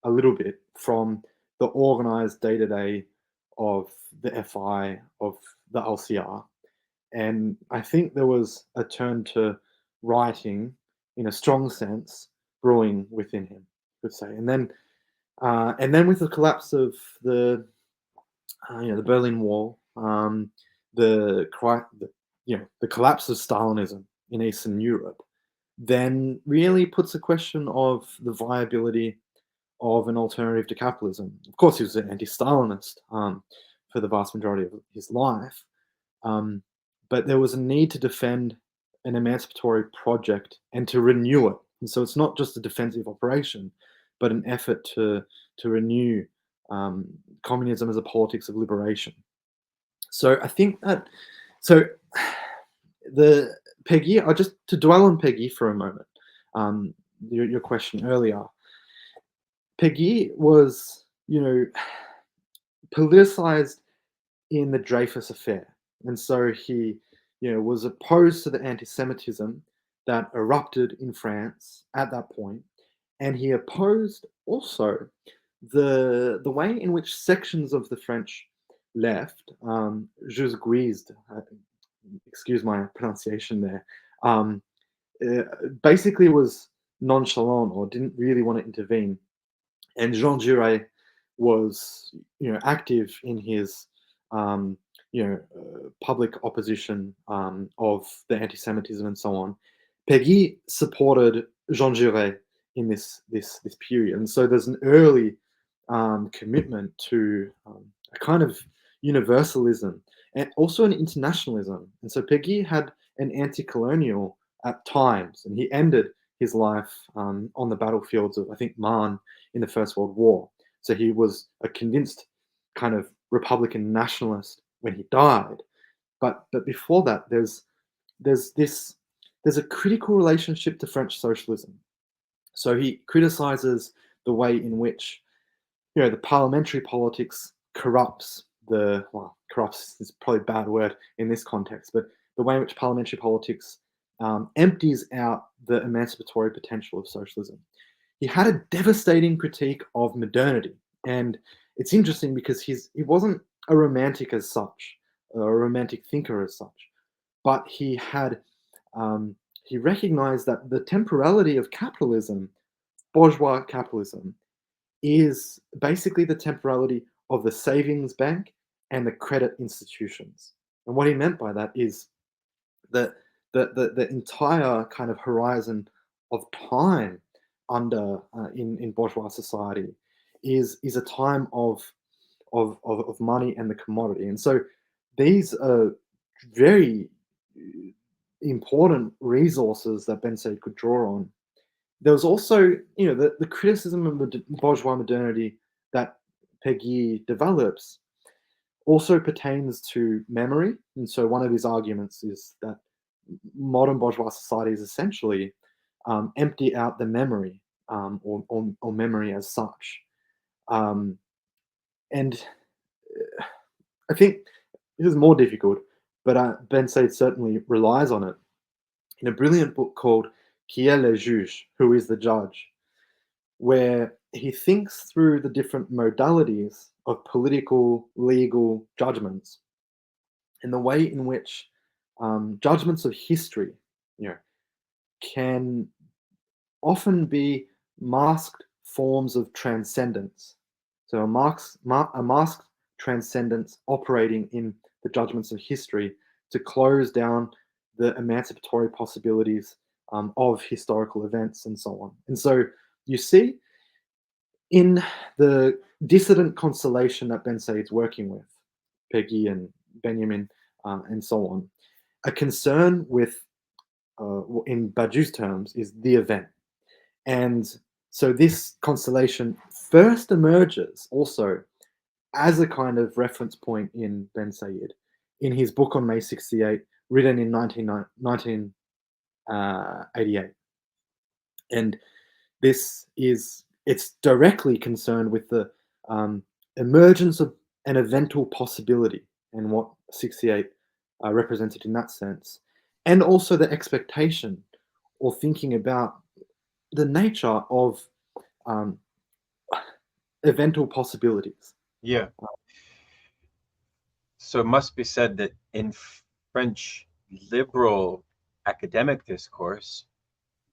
S2: a little bit from the organized day-to-day of the FI, of the LCR. And I think there was a turn to writing in a strong sense brewing within him, I would say. And then with the collapse of the Berlin Wall, the collapse of Stalinism in Eastern Europe, then really puts a question of the viability of an alternative to capitalism. Of course, he was an anti-Stalinist for the vast majority of his life, but there was a need to defend an emancipatory project and to renew it. And so it's not just a defensive operation, but an effort to renew communism as a politics of liberation. So I think that, the Peggy, just to dwell on Peggy for a moment, your question earlier, Peggy was, politicized in the Dreyfus affair. And so he, was opposed to the anti-Semitism that erupted in France at that point. And he opposed also the way in which sections of the French left, Jules Guisde, excuse my pronunciation there, basically was nonchalant or didn't really want to intervene. And Jean Jaurès was, active in his, public opposition of the anti-Semitism and so on. Péguy supported Jean Jaurès in this period, and so there's an early commitment to a kind of universalism and also an internationalism. And so Péguy had an anti-colonial at times, and he ended his life on the battlefields of, I think, Marne in the First World War. So he was a convinced kind of Republican nationalist when he died. But before that, there's a critical relationship to French socialism. So he criticizes the way in which, the parliamentary politics corrupts corrupts is probably a bad word in this context, but the way in which parliamentary politics empties out the emancipatory potential of socialism. He had a devastating critique of modernity, and it's interesting because he wasn't a romantic as such, a romantic thinker as such, but he had he recognized that the temporality of capitalism, bourgeois capitalism, is basically the temporality of the savings bank and the credit institutions. And what he meant by that is that the entire kind of horizon of time under in bourgeois society is a time of money and the commodity. And so these are very important resources that Bensaid could draw on. There was also, the criticism of bourgeois modernity that Péguy develops also pertains to memory. And so one of his arguments is that modern bourgeois societies essentially empty out the memory or memory as such. And I think this is more difficult, but Bensaid certainly relies on it in a brilliant book called Qui est le juge? Who is the judge? Where he thinks through the different modalities of political, legal judgments and the way in which judgments of history, can often be masked forms of transcendence. So a masked transcendence operating in the judgments of history to close down the emancipatory possibilities of historical events and so on. And so you see in the dissident constellation that Bensaid's working with, Péguy and Benjamin and so on, a concern with, in Badiou's terms, is the event. And so this constellation first emerges also as a kind of reference point in Bensaid in his book on May 68, written in 1988. And it's directly concerned with the emergence of an eventual possibility and what 68 represented in that sense, and also the expectation or thinking about the nature of eventual possibilities.
S1: Yeah. So it must be said that in French liberal academic discourse,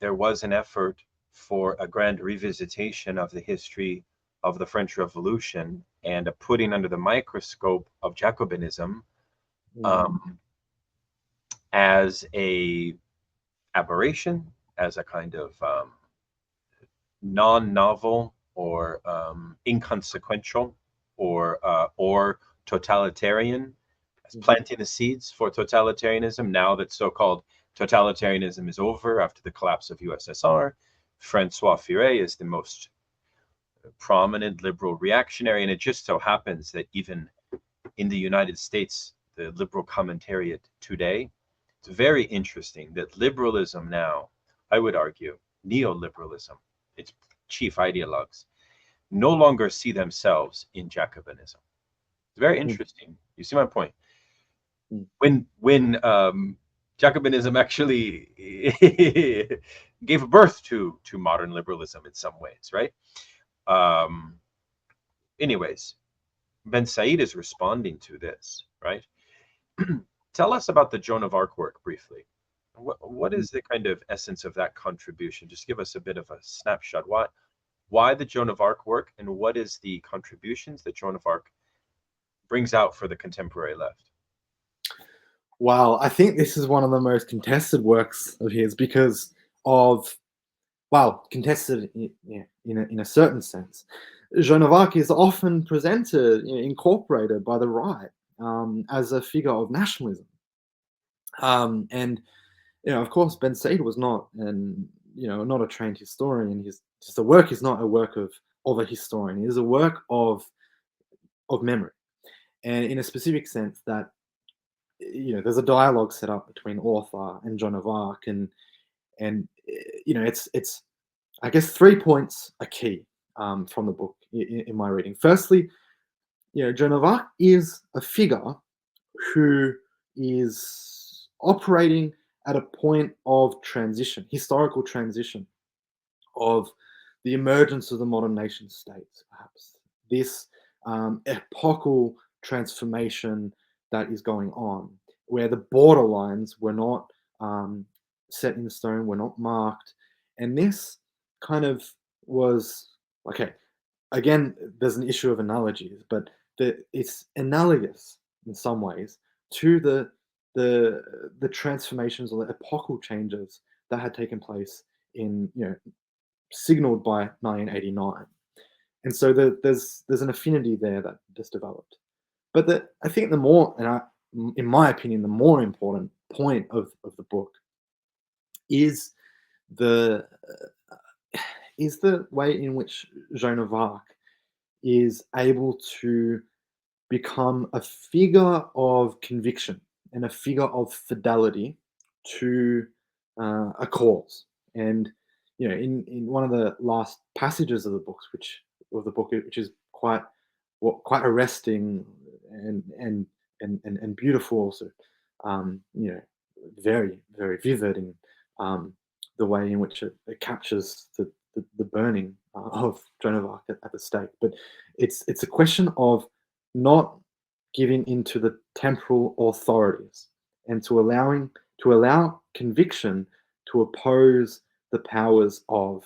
S1: there was an effort for a grand revisitation of the history of the French Revolution and a putting under the microscope of Jacobinism as a aberration, as a kind of non-novel or inconsequential or totalitarian, as planting the seeds for totalitarianism. Now that so-called totalitarianism is over after the collapse of USSR, Francois Furet is the most prominent liberal reactionary, and it just so happens that even in the United States, the liberal commentariat today, it's very interesting that liberalism now, I would argue, neoliberalism, its chief ideologues, no longer see themselves in Jacobinism. It's very interesting. You see my point? When Jacobinism actually gave birth to modern liberalism in some ways, right? Anyways, Bensaid is responding to this, right? Tell us about the Joan of Arc work briefly. What is the kind of essence of that contribution? Just give us a bit of a snapshot. Why the Joan of Arc work, and what is the contributions that Joan of Arc brings out for the contemporary left?
S2: Wow, I think this is one of the most contested works of his because of, well, contested in a certain sense. Joan of Arc is often presented, incorporated by the right as a figure of nationalism. And of course, Bensaid was not not a trained historian. The work is not a work of a historian. It is a work of memory, and in a specific sense that there's a dialogue set up between author and Joan of Arc, and it's I guess 3 points are key from the book in my reading. Firstly, Joan of Arc is a figure who is operating at a point of transition, historical transition, of the emergence of the modern nation states, perhaps. This epochal transformation that is going on, where the borderlines were not set in stone, were not marked. And this kind of was, okay, again, there's an issue of analogies, but it's analogous in some ways to the transformations or the epochal changes that had taken place in, signaled by 1989. And so there's an affinity there that just developed. But I think the more, in my opinion, the more important point of the book is the way in which Joan of Arc is able to become a figure of conviction and a figure of fidelity to a cause. And in one of the last passages of the book, which is quite arresting and beautiful also, very, very vivid in the way in which it captures the burning of Joan of Arc at the stake. But it's a question of not giving into the temporal authorities and to allow conviction to oppose the powers of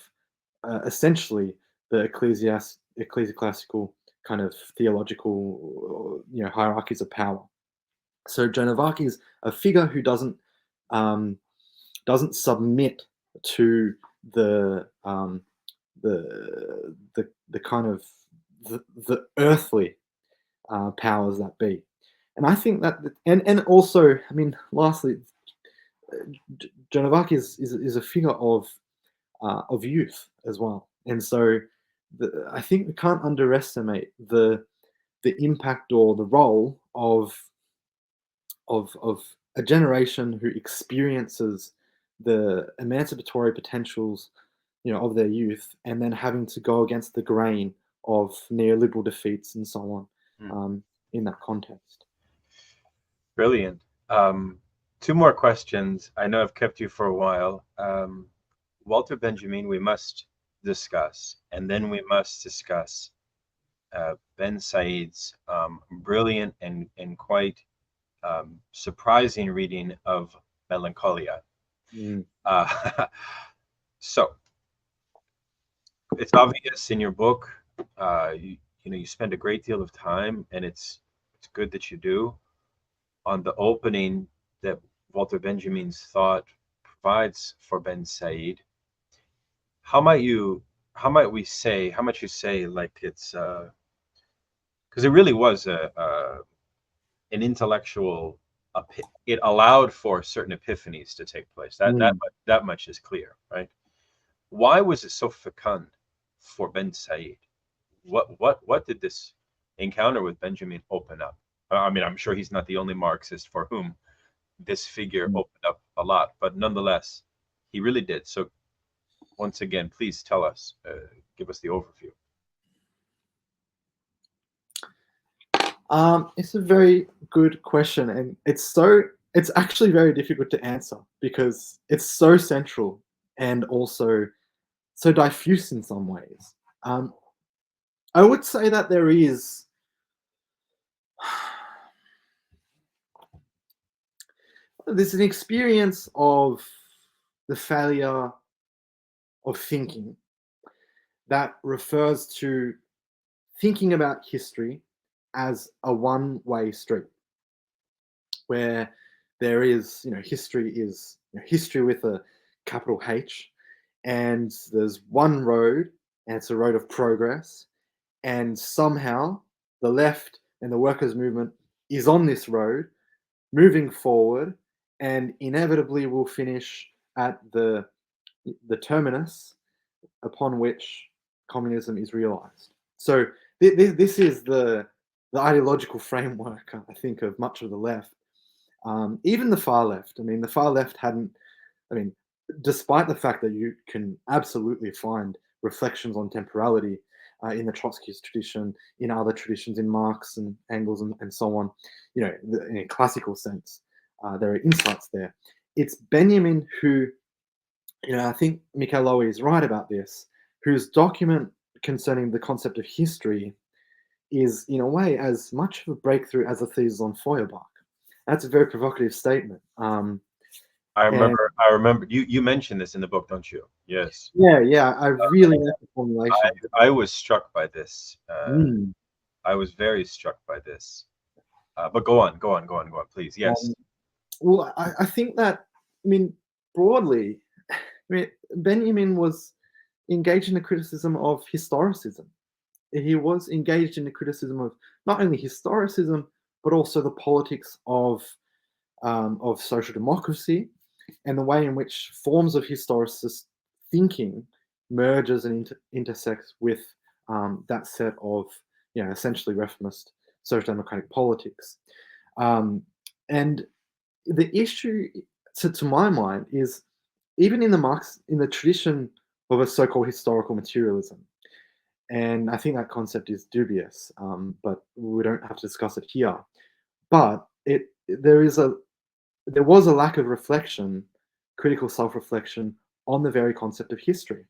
S2: essentially the ecclesiastical kind of theological hierarchies of power. So Joan of Arc is a figure who doesn't submit to the kind of the earthly powers that be. And I think that, and also, I mean, lastly, Joan of Arc is a figure of youth as well. And so I think we can't underestimate the impact or the role of a generation who experiences the emancipatory potentials, of their youth, and then having to go against the grain of neoliberal defeats and so on in that context.
S1: Brilliant. Two more questions. I know I've kept you for a while. Walter Benjamin, we must discuss, and then we must discuss Bensaid's brilliant and quite surprising reading of Melancholia. So it's obvious in your book, you spend a great deal of time, and it's good that you do, on the opening that Walter Benjamin's thought provides for Bensaid. How might you say like it's because it really was an intellectual, it allowed for certain epiphanies to take place. That much is clear, right? Why was it so fecund for Bensaid? What did this encounter with Benjamin open up? I mean, I'm sure he's not the only Marxist for whom this figure opened up a lot, but nonetheless, he really did. So once again, please tell us, give us the overview.
S2: It's a very good question, and it's actually very difficult to answer because it's so central and also so diffuse in some ways. I would say that there's an experience of the failure of thinking that refers to thinking about history as a one-way street, where there is, history is history with a capital H, and there's one road, and it's a road of progress, and somehow the left and the workers' movement is on this road, moving forward, and inevitably will finish at the terminus upon which communism is realized. So this is the ideological framework, I think, of much of the left. Even the far left. I mean, the far left hadn't. I mean, despite the fact that you can absolutely find reflections on temporality in the Trotskyist tradition, in other traditions, in Marx and Engels and so on, in a classical sense, there are insights there. It's Benjamin who, I think Mikhail Lowy is right about this, whose document concerning the concept of history is, in a way, as much of a breakthrough as a thesis on Feuerbach. That's a very provocative statement.
S1: I
S2: And
S1: remember you mentioned this in the book, don't you? Yes.
S2: yeah, I really like the formulation.
S1: I was struck by this.
S2: Mm.
S1: I was very struck by this. But go on, please. Yes.
S2: Well, I think that, broadly, Benjamin was engaged in the criticism of historicism. He was engaged in the criticism of not only historicism, but also the politics of social democracy and the way in which forms of historicist thinking merges and intersects with that set of, essentially reformist social democratic politics. And the issue, to my mind, is even in the tradition of a so-called historical materialism, and I think that concept is dubious, but we don't have to discuss it here. But there was a lack of reflection, critical self-reflection on the very concept of history.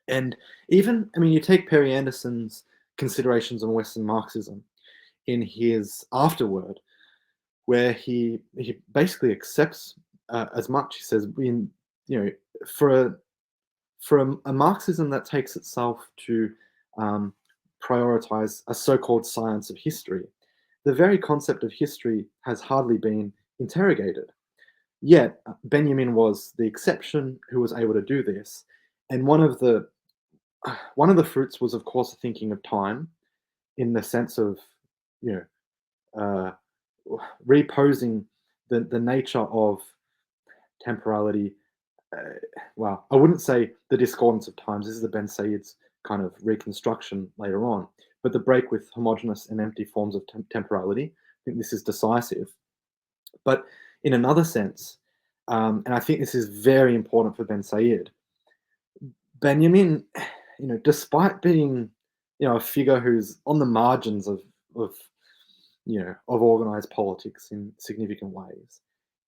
S2: And even, you take Perry Anderson's Considerations on Western Marxism in his afterword, where he basically accepts as much. He says, for a Marxism that takes itself to prioritize a so-called science of history, the very concept of history has hardly been interrogated. Yet Benjamin was the exception who was able to do this, and one of the fruits was, of course, thinking of time, in the sense of, uh, reposing the nature of temporality. Well, I wouldn't say the discordance of times. This is the Bensaid's kind of reconstruction later on, but the break with homogeneous and empty forms of temporality. I think this is decisive. But in another sense, and I think this is very important for Bensaid, Benjamin, despite being, a figure who's on the margins of organized politics in significant ways,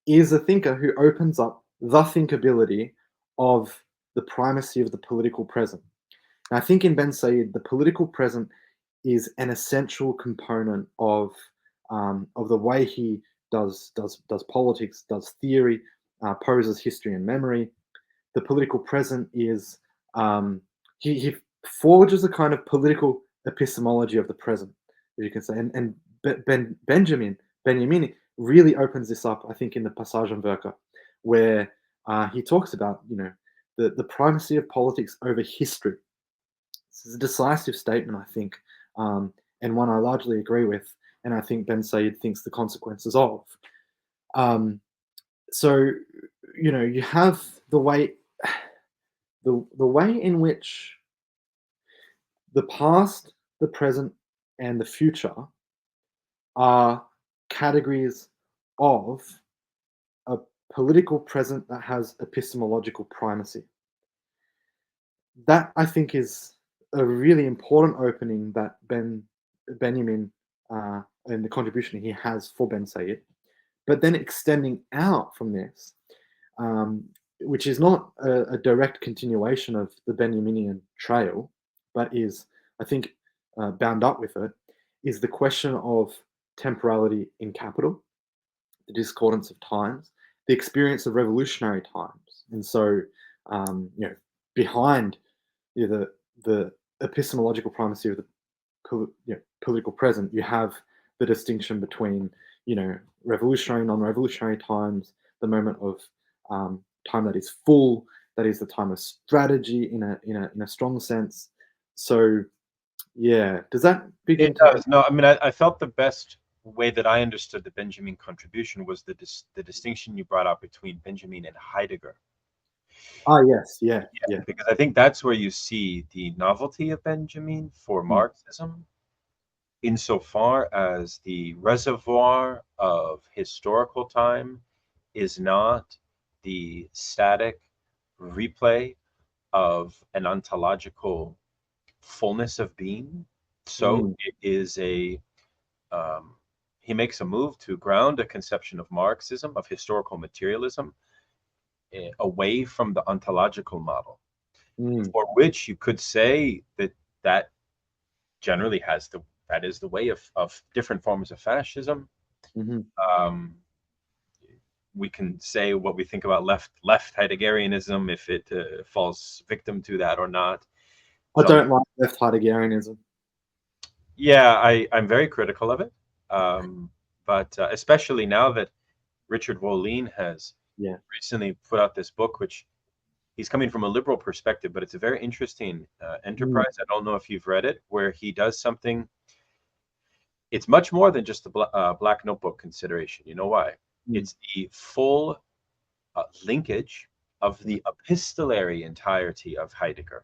S2: is a thinker who opens up the thinkability of the primacy of the political present. And I think in Bensaid, the political present is an essential component of the way he does politics, does theory, poses history and memory. The political present is he forges a kind of political epistemology of the present, if you can say. And Benjamin really opens this up, I think, in the Passagenwerke, where he talks about, the primacy of politics over history. This is a decisive statement, I think, and one I largely agree with, and I think Bensaid thinks the consequences of. So, you have the way in which the past, the present, and the future are categories of a political present that has epistemological primacy. That, I think, is a really important opening that Benjamin and the contribution he has for Bensaid, but then extending out from this, which is not a direct continuation of the Benjaminian trail, but is, I think, bound up with it is the question of temporality in capital, the discordance of times, the experience of revolutionary times. And so, behind the epistemological primacy of the political present, you have the distinction between revolutionary, non-revolutionary times, the moment of time that is full, that is the time of strategy in a strong sense. So, yeah, does that begin
S1: It does. No, I mean, I felt the best way that I understood the Benjamin contribution was the distinction you brought up between Benjamin and Heidegger.
S2: Yes, yeah.
S1: Because I think that's where you see the novelty of Benjamin for Marxism, insofar as the reservoir of historical time is not the static replay of an ontological fullness of being. So it is he makes a move to ground a conception of Marxism, of historical materialism, away from the ontological model, for which you could say that generally that is the way of different forms of fascism. We can say what we think about left Heideggerianism, if it falls victim to that or not.
S2: I don't like left Heideggerianism.
S1: Yeah, I'm very critical of it, but especially now that Richard Wollin has recently put out this book, which he's coming from a liberal perspective, but it's a very interesting enterprise. I don't know if you've read it, where he does something. It's much more than just the Black Notebook consideration. You know why? It's the full linkage of the epistolary entirety of Heidegger.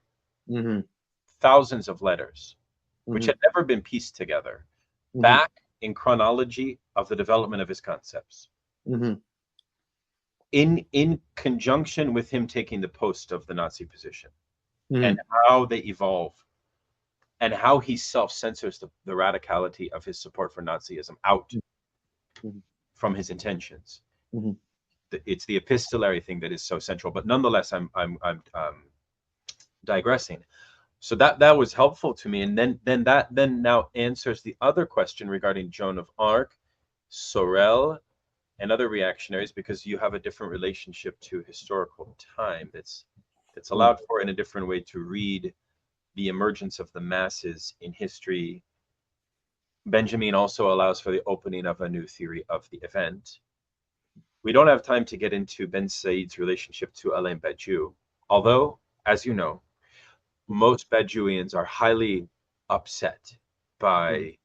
S1: Thousands of letters, which had never been pieced together, back in chronology of the development of his concepts. In conjunction with him taking the post of the Nazi position, and how they evolve, and how he self-censors the radicality of his support for Nazism out from his intentions. It's the epistolary thing that is so central. But nonetheless, I'm digressing. So that was helpful to me, and then that now answers the other question regarding Joan of Arc, Sorel, and other reactionaries, because you have a different relationship to historical time that's allowed for in a different way to read the emergence of the masses in history. Benjamin also allows for the opening of a new theory of the event. We don't have time to get into Bensaid's relationship to Alain Badiou, although, as you know, most Badiouians are highly upset by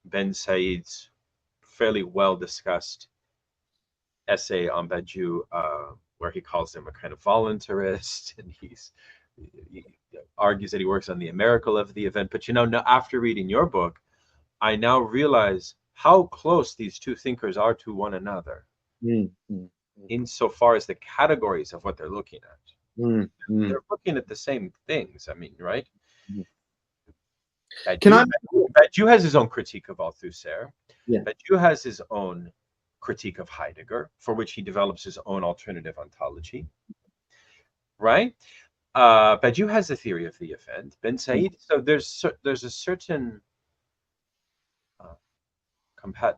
S1: Bensaid's fairly well discussed essay on Badiou, where he calls him a kind of voluntarist, and he argues that he works on the miracle of the event. But now after reading your book, I now realize how close these two thinkers are to one another, insofar as the categories of what they're looking at. They're looking at the same things. I mean, right? Badiou has his own critique of Althusser. Badiou has his own critique of Heidegger, for which he develops his own alternative ontology. Right? Badiou has a theory of the event. Bensaid. So there's a certain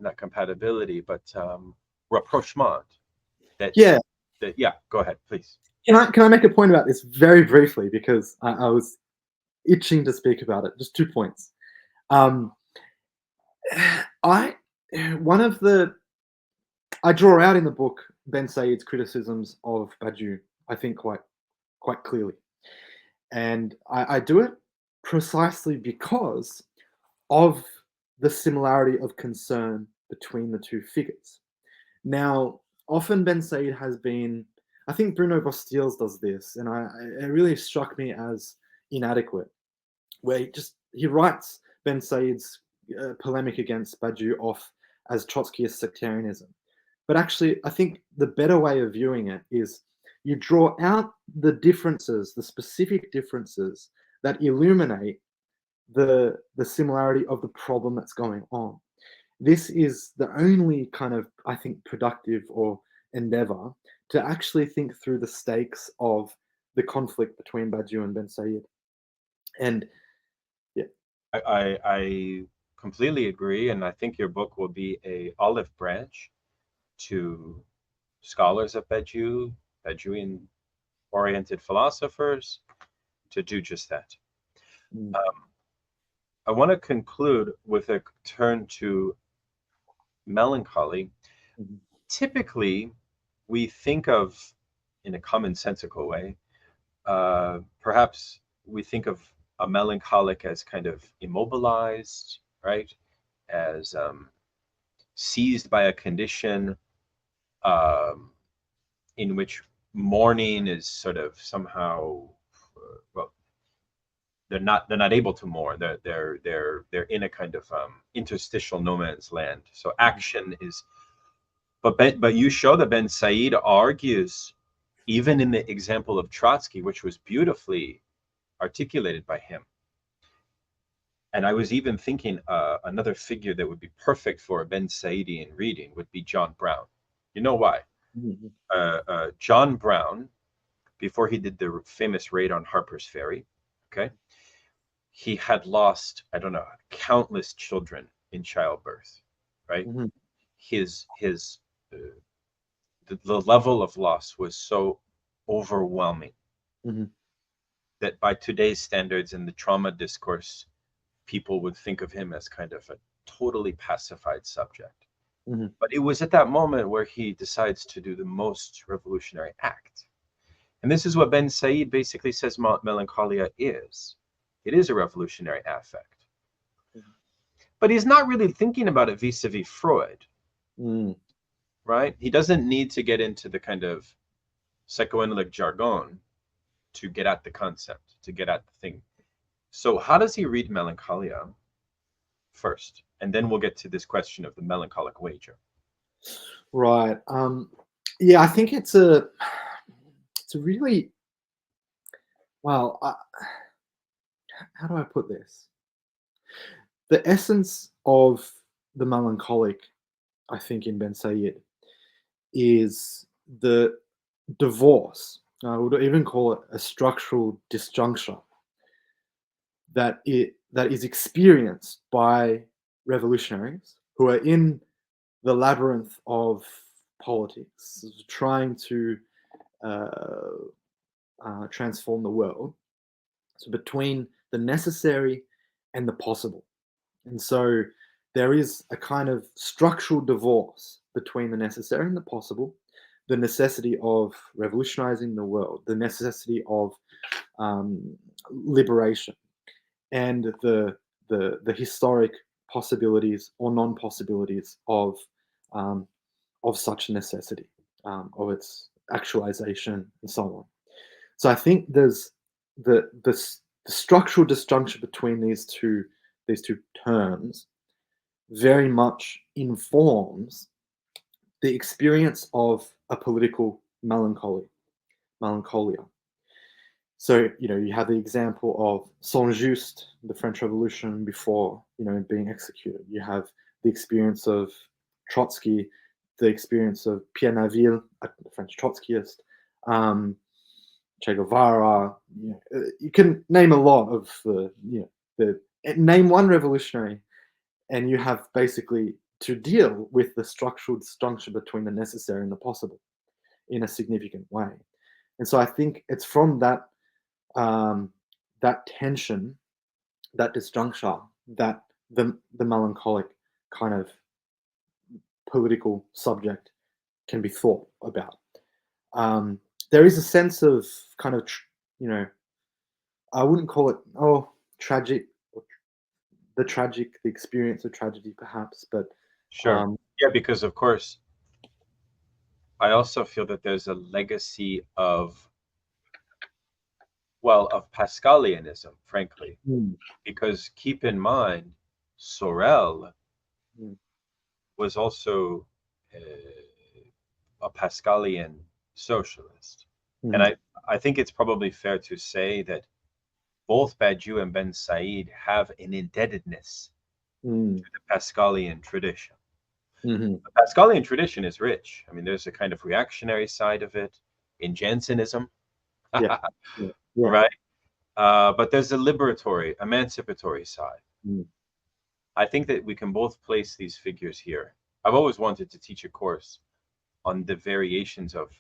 S1: not compatibility, but rapprochement. Go ahead, please.
S2: Can I make a point about this very briefly, because I was itching to speak about it. Just 2 points. I draw out in the book Bensaid's criticisms of Badiou, I think quite clearly, and I do it precisely because of the similarity of concern between the two figures. Now, often Bensaid has been, I think Bruno Bostiels does this, and it really struck me as inadequate, where he writes Bensaid's polemic against Badiou off as Trotskyist sectarianism. But actually, I think the better way of viewing it is you draw out the differences, the specific differences that illuminate the similarity of the problem that's going on. This is the only kind of, I think, productive or endeavor to actually think through the stakes of the conflict between Badiou and Bensaid. And
S1: I completely agree, and I think your book will be a olive branch to scholars of Bedouin-oriented philosophers to do just that.
S2: Mm.
S1: I want to conclude with a turn to melancholy.
S2: Mhm.
S1: Typically, we think of, in a commonsensical way, perhaps we think of a melancholic as kind of immobilized, right? As seized by a condition um, in which mourning is sort of somehow, well, they're not able to mourn. They're in a kind of interstitial no man's land. So action is, but you show that Bensaid argues, even in the example of Trotsky, which was beautifully articulated by him. And I was even thinking another figure that would be perfect for a Bensaidian reading would be John Brown. You know why?
S2: Mhm.
S1: John Brown, before he did the famous raid on Harper's Ferry, okay, he had lost, I don't know, countless children in childbirth, right?
S2: Mhm.
S1: His the level of loss was so overwhelming
S2: Mhm.
S1: that by today's standards in the trauma discourse, people would think of him as kind of a totally pacified subject.
S2: Mhm.
S1: But it was at that moment where he decides to do the most revolutionary act. And this is what Bensaid basically says melancholia is. It is a revolutionary affect. But he's not really thinking about it vis-a-vis Freud,
S2: Mm.
S1: right? He doesn't need to get into the kind of psychoanalytic jargon to get at the concept, to get at the thing. So how does he read melancholia first? And then we'll get to this question of the melancholic wager.
S2: Right. Yeah, I think it's a really, well, how do I put this? The essence of the melancholic, I think, in Bensaid is the divorce. I would even call it a structural disjuncture that is experienced by revolutionaries who are in the labyrinth of politics, trying to uh, transform the world. So between the necessary and the possible. And so there is a kind of structural divorce between the necessary and the possible, the necessity of revolutionizing the world, the necessity of liberation, and the historic possibilities or non-possibilities of such necessity, of its actualization, and so on. So I think there's the structural disjunction between these two terms very much informs the experience of a political melancholia. So, you have the example of Saint-Just, the French Revolution before, being executed. You have the experience of Trotsky, the experience of Pierre Naville, the French Trotskyist, Che Guevara. You can name a lot of name one revolutionary, and you have basically to deal with the structural disjunction between the necessary and the possible in a significant way. And so I think it's from that tension, that disjuncture, that the melancholic kind of political subject can be thought about. There is a sense of kind of, I wouldn't call it tragic, the experience of tragedy, perhaps, but
S1: Sure. Yeah, because of course, I also feel that there's a legacy of, well, of Pascalianism, frankly,
S2: mm,
S1: because keep in mind, Sorel
S2: mm,
S1: was also a Pascalian socialist. And
S2: mm,
S1: I think it's probably fair to say that both Badiou and Bensaid have an indebtedness
S2: mm,
S1: to the Pascalian tradition.
S2: mhm.
S1: The Pascalian tradition is rich. I mean, there's a kind of reactionary side of it in Jansenism,
S2: Yeah, yeah, yeah.
S1: right? But there's a liberatory, emancipatory side.
S2: Mm.
S1: I think that we can both place these figures here. I've always wanted to teach a course on the variations of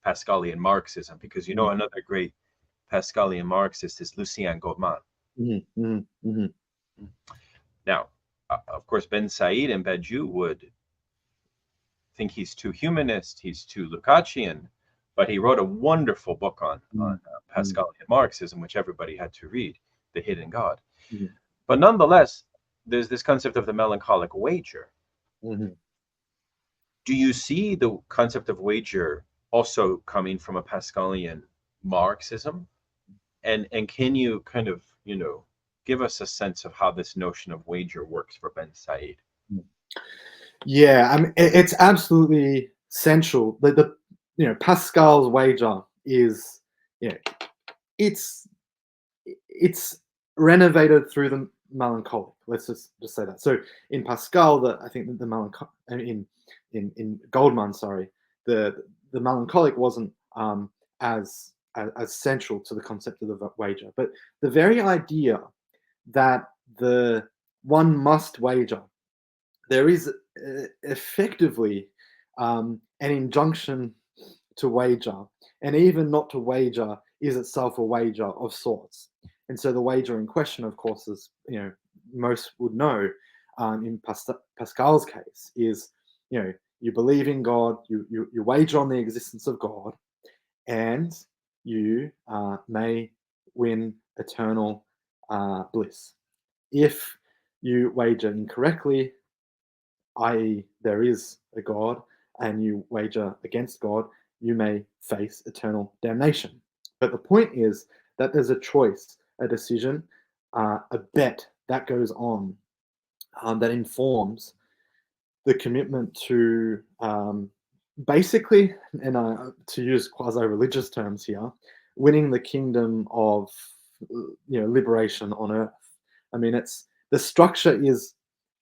S1: Pascalian Marxism, because another great Pascalian Marxist is Lucien Goldman. Now, of course, Bensaid and Badiou would think he's too humanist, he's too Lukácsian, but he wrote a wonderful book on Pascalian Marxism, which everybody had to read, The Hidden God. But nonetheless, there's this concept of the melancholic wager. Do you see the concept of wager also coming from a Pascalian Marxism? And can you kind of, give us a sense of how this notion of wager works for Bensaid?
S2: Yeah, I mean, it's absolutely central. Pascal's wager is, it's renovated through the melancholic. Let's just say that. So in Pascal, I think the melancholic in Goldman, sorry, the melancholic wasn't as central to the concept of the wager, but the very idea that the one must wager, there is effectively an injunction to wager, and even not to wager is itself a wager of sorts. And so the wager in question, of course, as most would know, in Pascal's case, is you believe in God, you wager on the existence of God, and you may win eternal bliss. If you wager incorrectly, i.e., there is a God, and you wager against God, you may face eternal damnation. But the point is that there's a choice, a decision, a bet that goes on that informs the commitment to basically, and to use quasi-religious terms here, winning the kingdom of liberation on earth. I mean, the structure is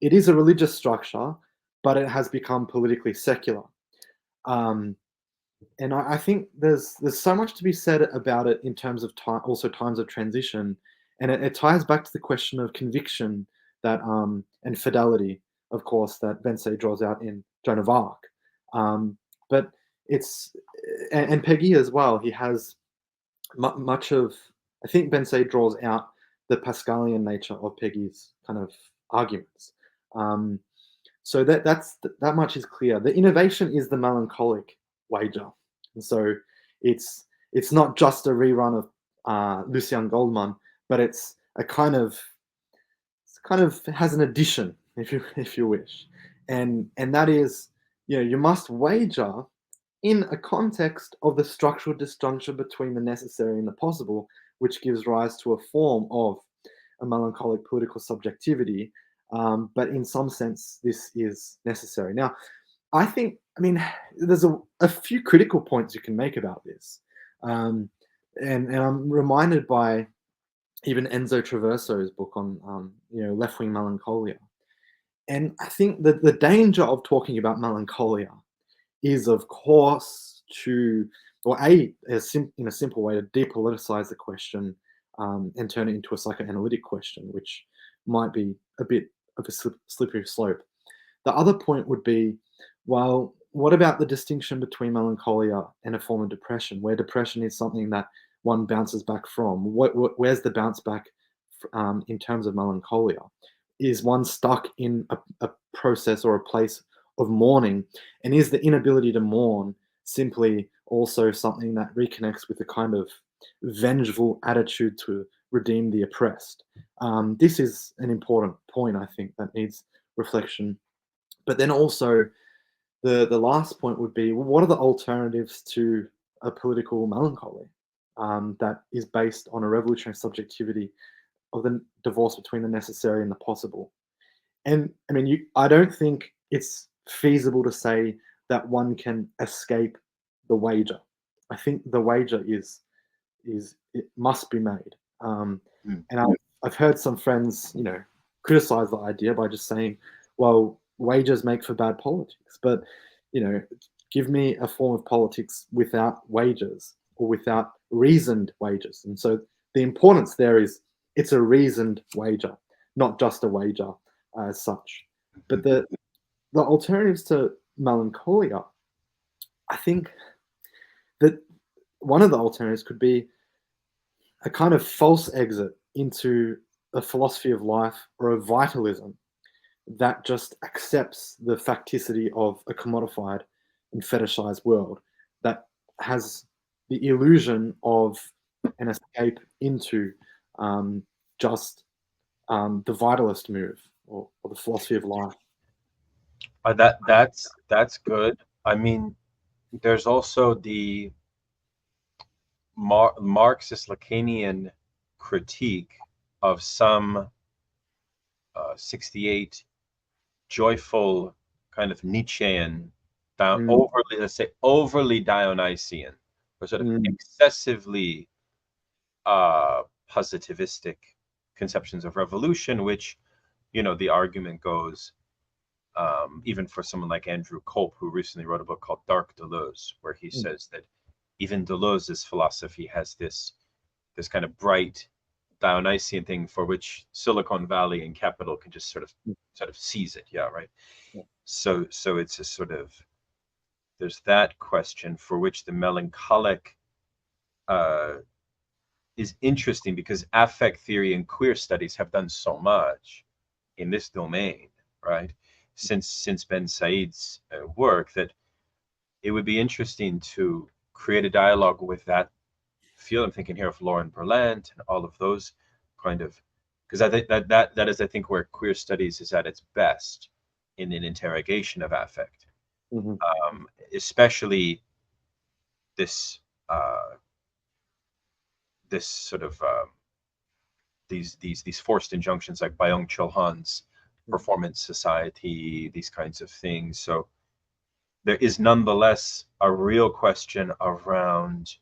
S2: a religious structure, but it has become politically secular. And I think there's so much to be said about it in terms of time, also times of transition, and it ties back to the question of conviction that and fidelity, of course, that Bensaid draws out in Joan of Arc. But it's and Peggy as well. He has much of, I think Bensaid draws out the Pascalian nature of Peggy's kind of arguments. So that much is clear. The innovation is the melancholic wager, and so it's not just a rerun of Lucien Goldman, but it's has an addition, if you wish, and that is, you must wager in a context of the structural disjuncture between the necessary and the possible, which gives rise to a form of a melancholic political subjectivity. But in some sense, this is necessary. Now, I mean, there's a few critical points you can make about this. And I'm reminded by even Enzo Traverso's book on, left-wing melancholia. And I think that the danger of talking about melancholia is, of course, in a simple way, to depoliticize the question and turn it into a psychoanalytic question, which might be a bit of a slippery slope. The other point would be, well, what about the distinction between melancholia and a form of depression, where depression is something that one bounces back from? Where's the bounce back in terms of melancholia? Is one stuck in a process or a place of mourning? And is the inability to mourn simply also something that reconnects with a kind of vengeful attitude to redeem the oppressed? This is an important point, I think, that needs reflection. But then also, the last point would be, well, what are the alternatives to a political melancholy that is based on a revolutionary subjectivity of the divorce between the necessary and the possible? And I mean, I don't think it's feasible to say that one can escape the wager. I think the wager it must be made. And I've heard some friends, criticize the idea by just saying, well, wagers make for bad politics. But, give me a form of politics without wagers, or without reasoned wagers. And so the importance there is, it's a reasoned wager. not just a wager as such. But the alternatives to melancholia, I think that one of the alternatives could be a kind of false exit into a philosophy of life or a vitalism that just accepts the facticity of a commodified and fetishized world, that has the illusion of an escape into just the vitalist move, or the philosophy of life.
S1: That's good. I mean, there's also the Marxist Lacanian critique of some 68 joyful kind of Nietzschean, overly, let's say, overly Dionysian, or sort of excessively positivistic conceptions of revolution, which, you know, the argument goes, even for someone like Andrew Culp, who recently wrote a book called Dark Deleuze, where he says that even Deleuze's philosophy has this kind of bright Dionysian thing for which Silicon Valley and capital can just sort of seize it. Yeah, right.
S2: Yeah.
S1: So it's a sort of, there's that question for which the melancholic is interesting, because affect theory and queer studies have done so much in this domain, right? Since Bensaid's work, that it would be interesting to create a dialogue with that field. I'm thinking here of Lauren Berlant and all of those kind of, because I think that is, I think, where queer studies is at its best, in an interrogation of affect, especially this this sort of these forced injunctions like Byung-Chul Han's performance society, these kinds of things. So there is nonetheless a real question around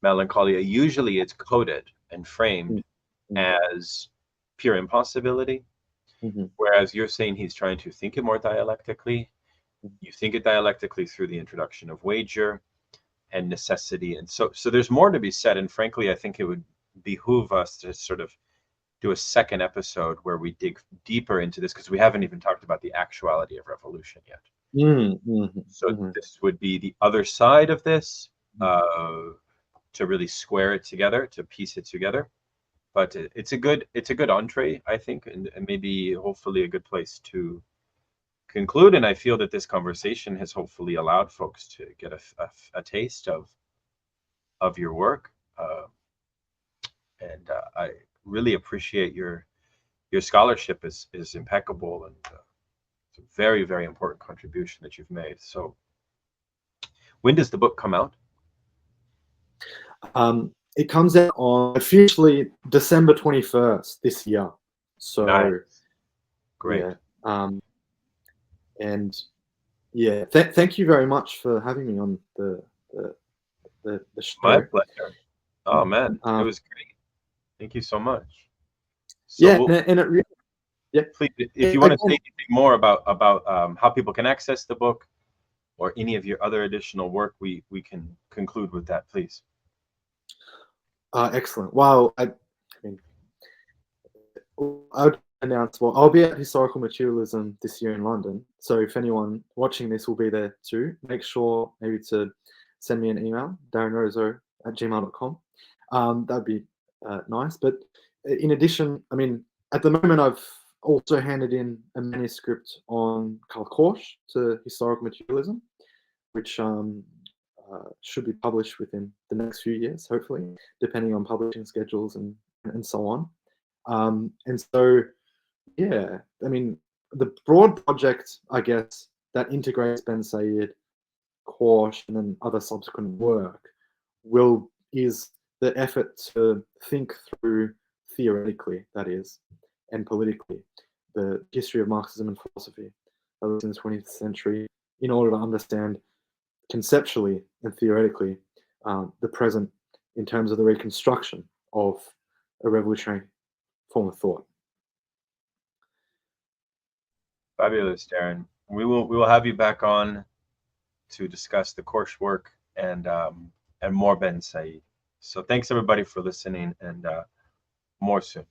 S1: melancholia. Usually it's coded and framed as pure impossibility, whereas you're saying he's trying to think it more dialectically. You think it dialectically through the introduction of wager and necessity, and so there's more to be said. And frankly, I think it would behoove us to sort of do a second episode where we dig deeper into this, because we haven't even talked about the actuality of revolution yet. So this would be the other side of this, to really square it together, to piece it together. But it's a good entree, I think, and maybe hopefully a good place to conclude. And I feel that this conversation has hopefully allowed folks to get a taste of your work, and I really appreciate your scholarship is impeccable, and it's a very, very important contribution that you've made. So when does the book come out?
S2: It comes out on officially December 21st this year. So
S1: nice. Great.
S2: Yeah. And yeah, thank you very much for having me on the show.
S1: My pleasure. Oh man, it was great. Thank you so much.
S2: So and it really,
S1: please, if you want to say anything more about how people can access the book or any of your other additional work, we can conclude with that, please.
S2: Excellent. Well, I would announce, well, I'll be at Historical Materialism this year in London. So if anyone watching this will be there too, make sure maybe to send me an email, darrenroso@gmail.com. That'd be nice. But in addition, I mean, at the moment, I've also handed in a manuscript on Karl Korsch to Historical Materialism, which should be published within the next few years, hopefully, depending on publishing schedules and so on. And so, yeah, I mean, the broad project, I guess, that integrates Bensaid, Korsch, and then other subsequent work is the effort to think through theoretically, that is, and politically, the history of Marxism and philosophy in the 20th century, in order to understand conceptually and theoretically the present in terms of the reconstruction of a revolutionary form of thought.
S1: Fabulous, Darren. We will have you back on to discuss the Korsch work and more Bensaid. So thanks everybody for listening, and more soon.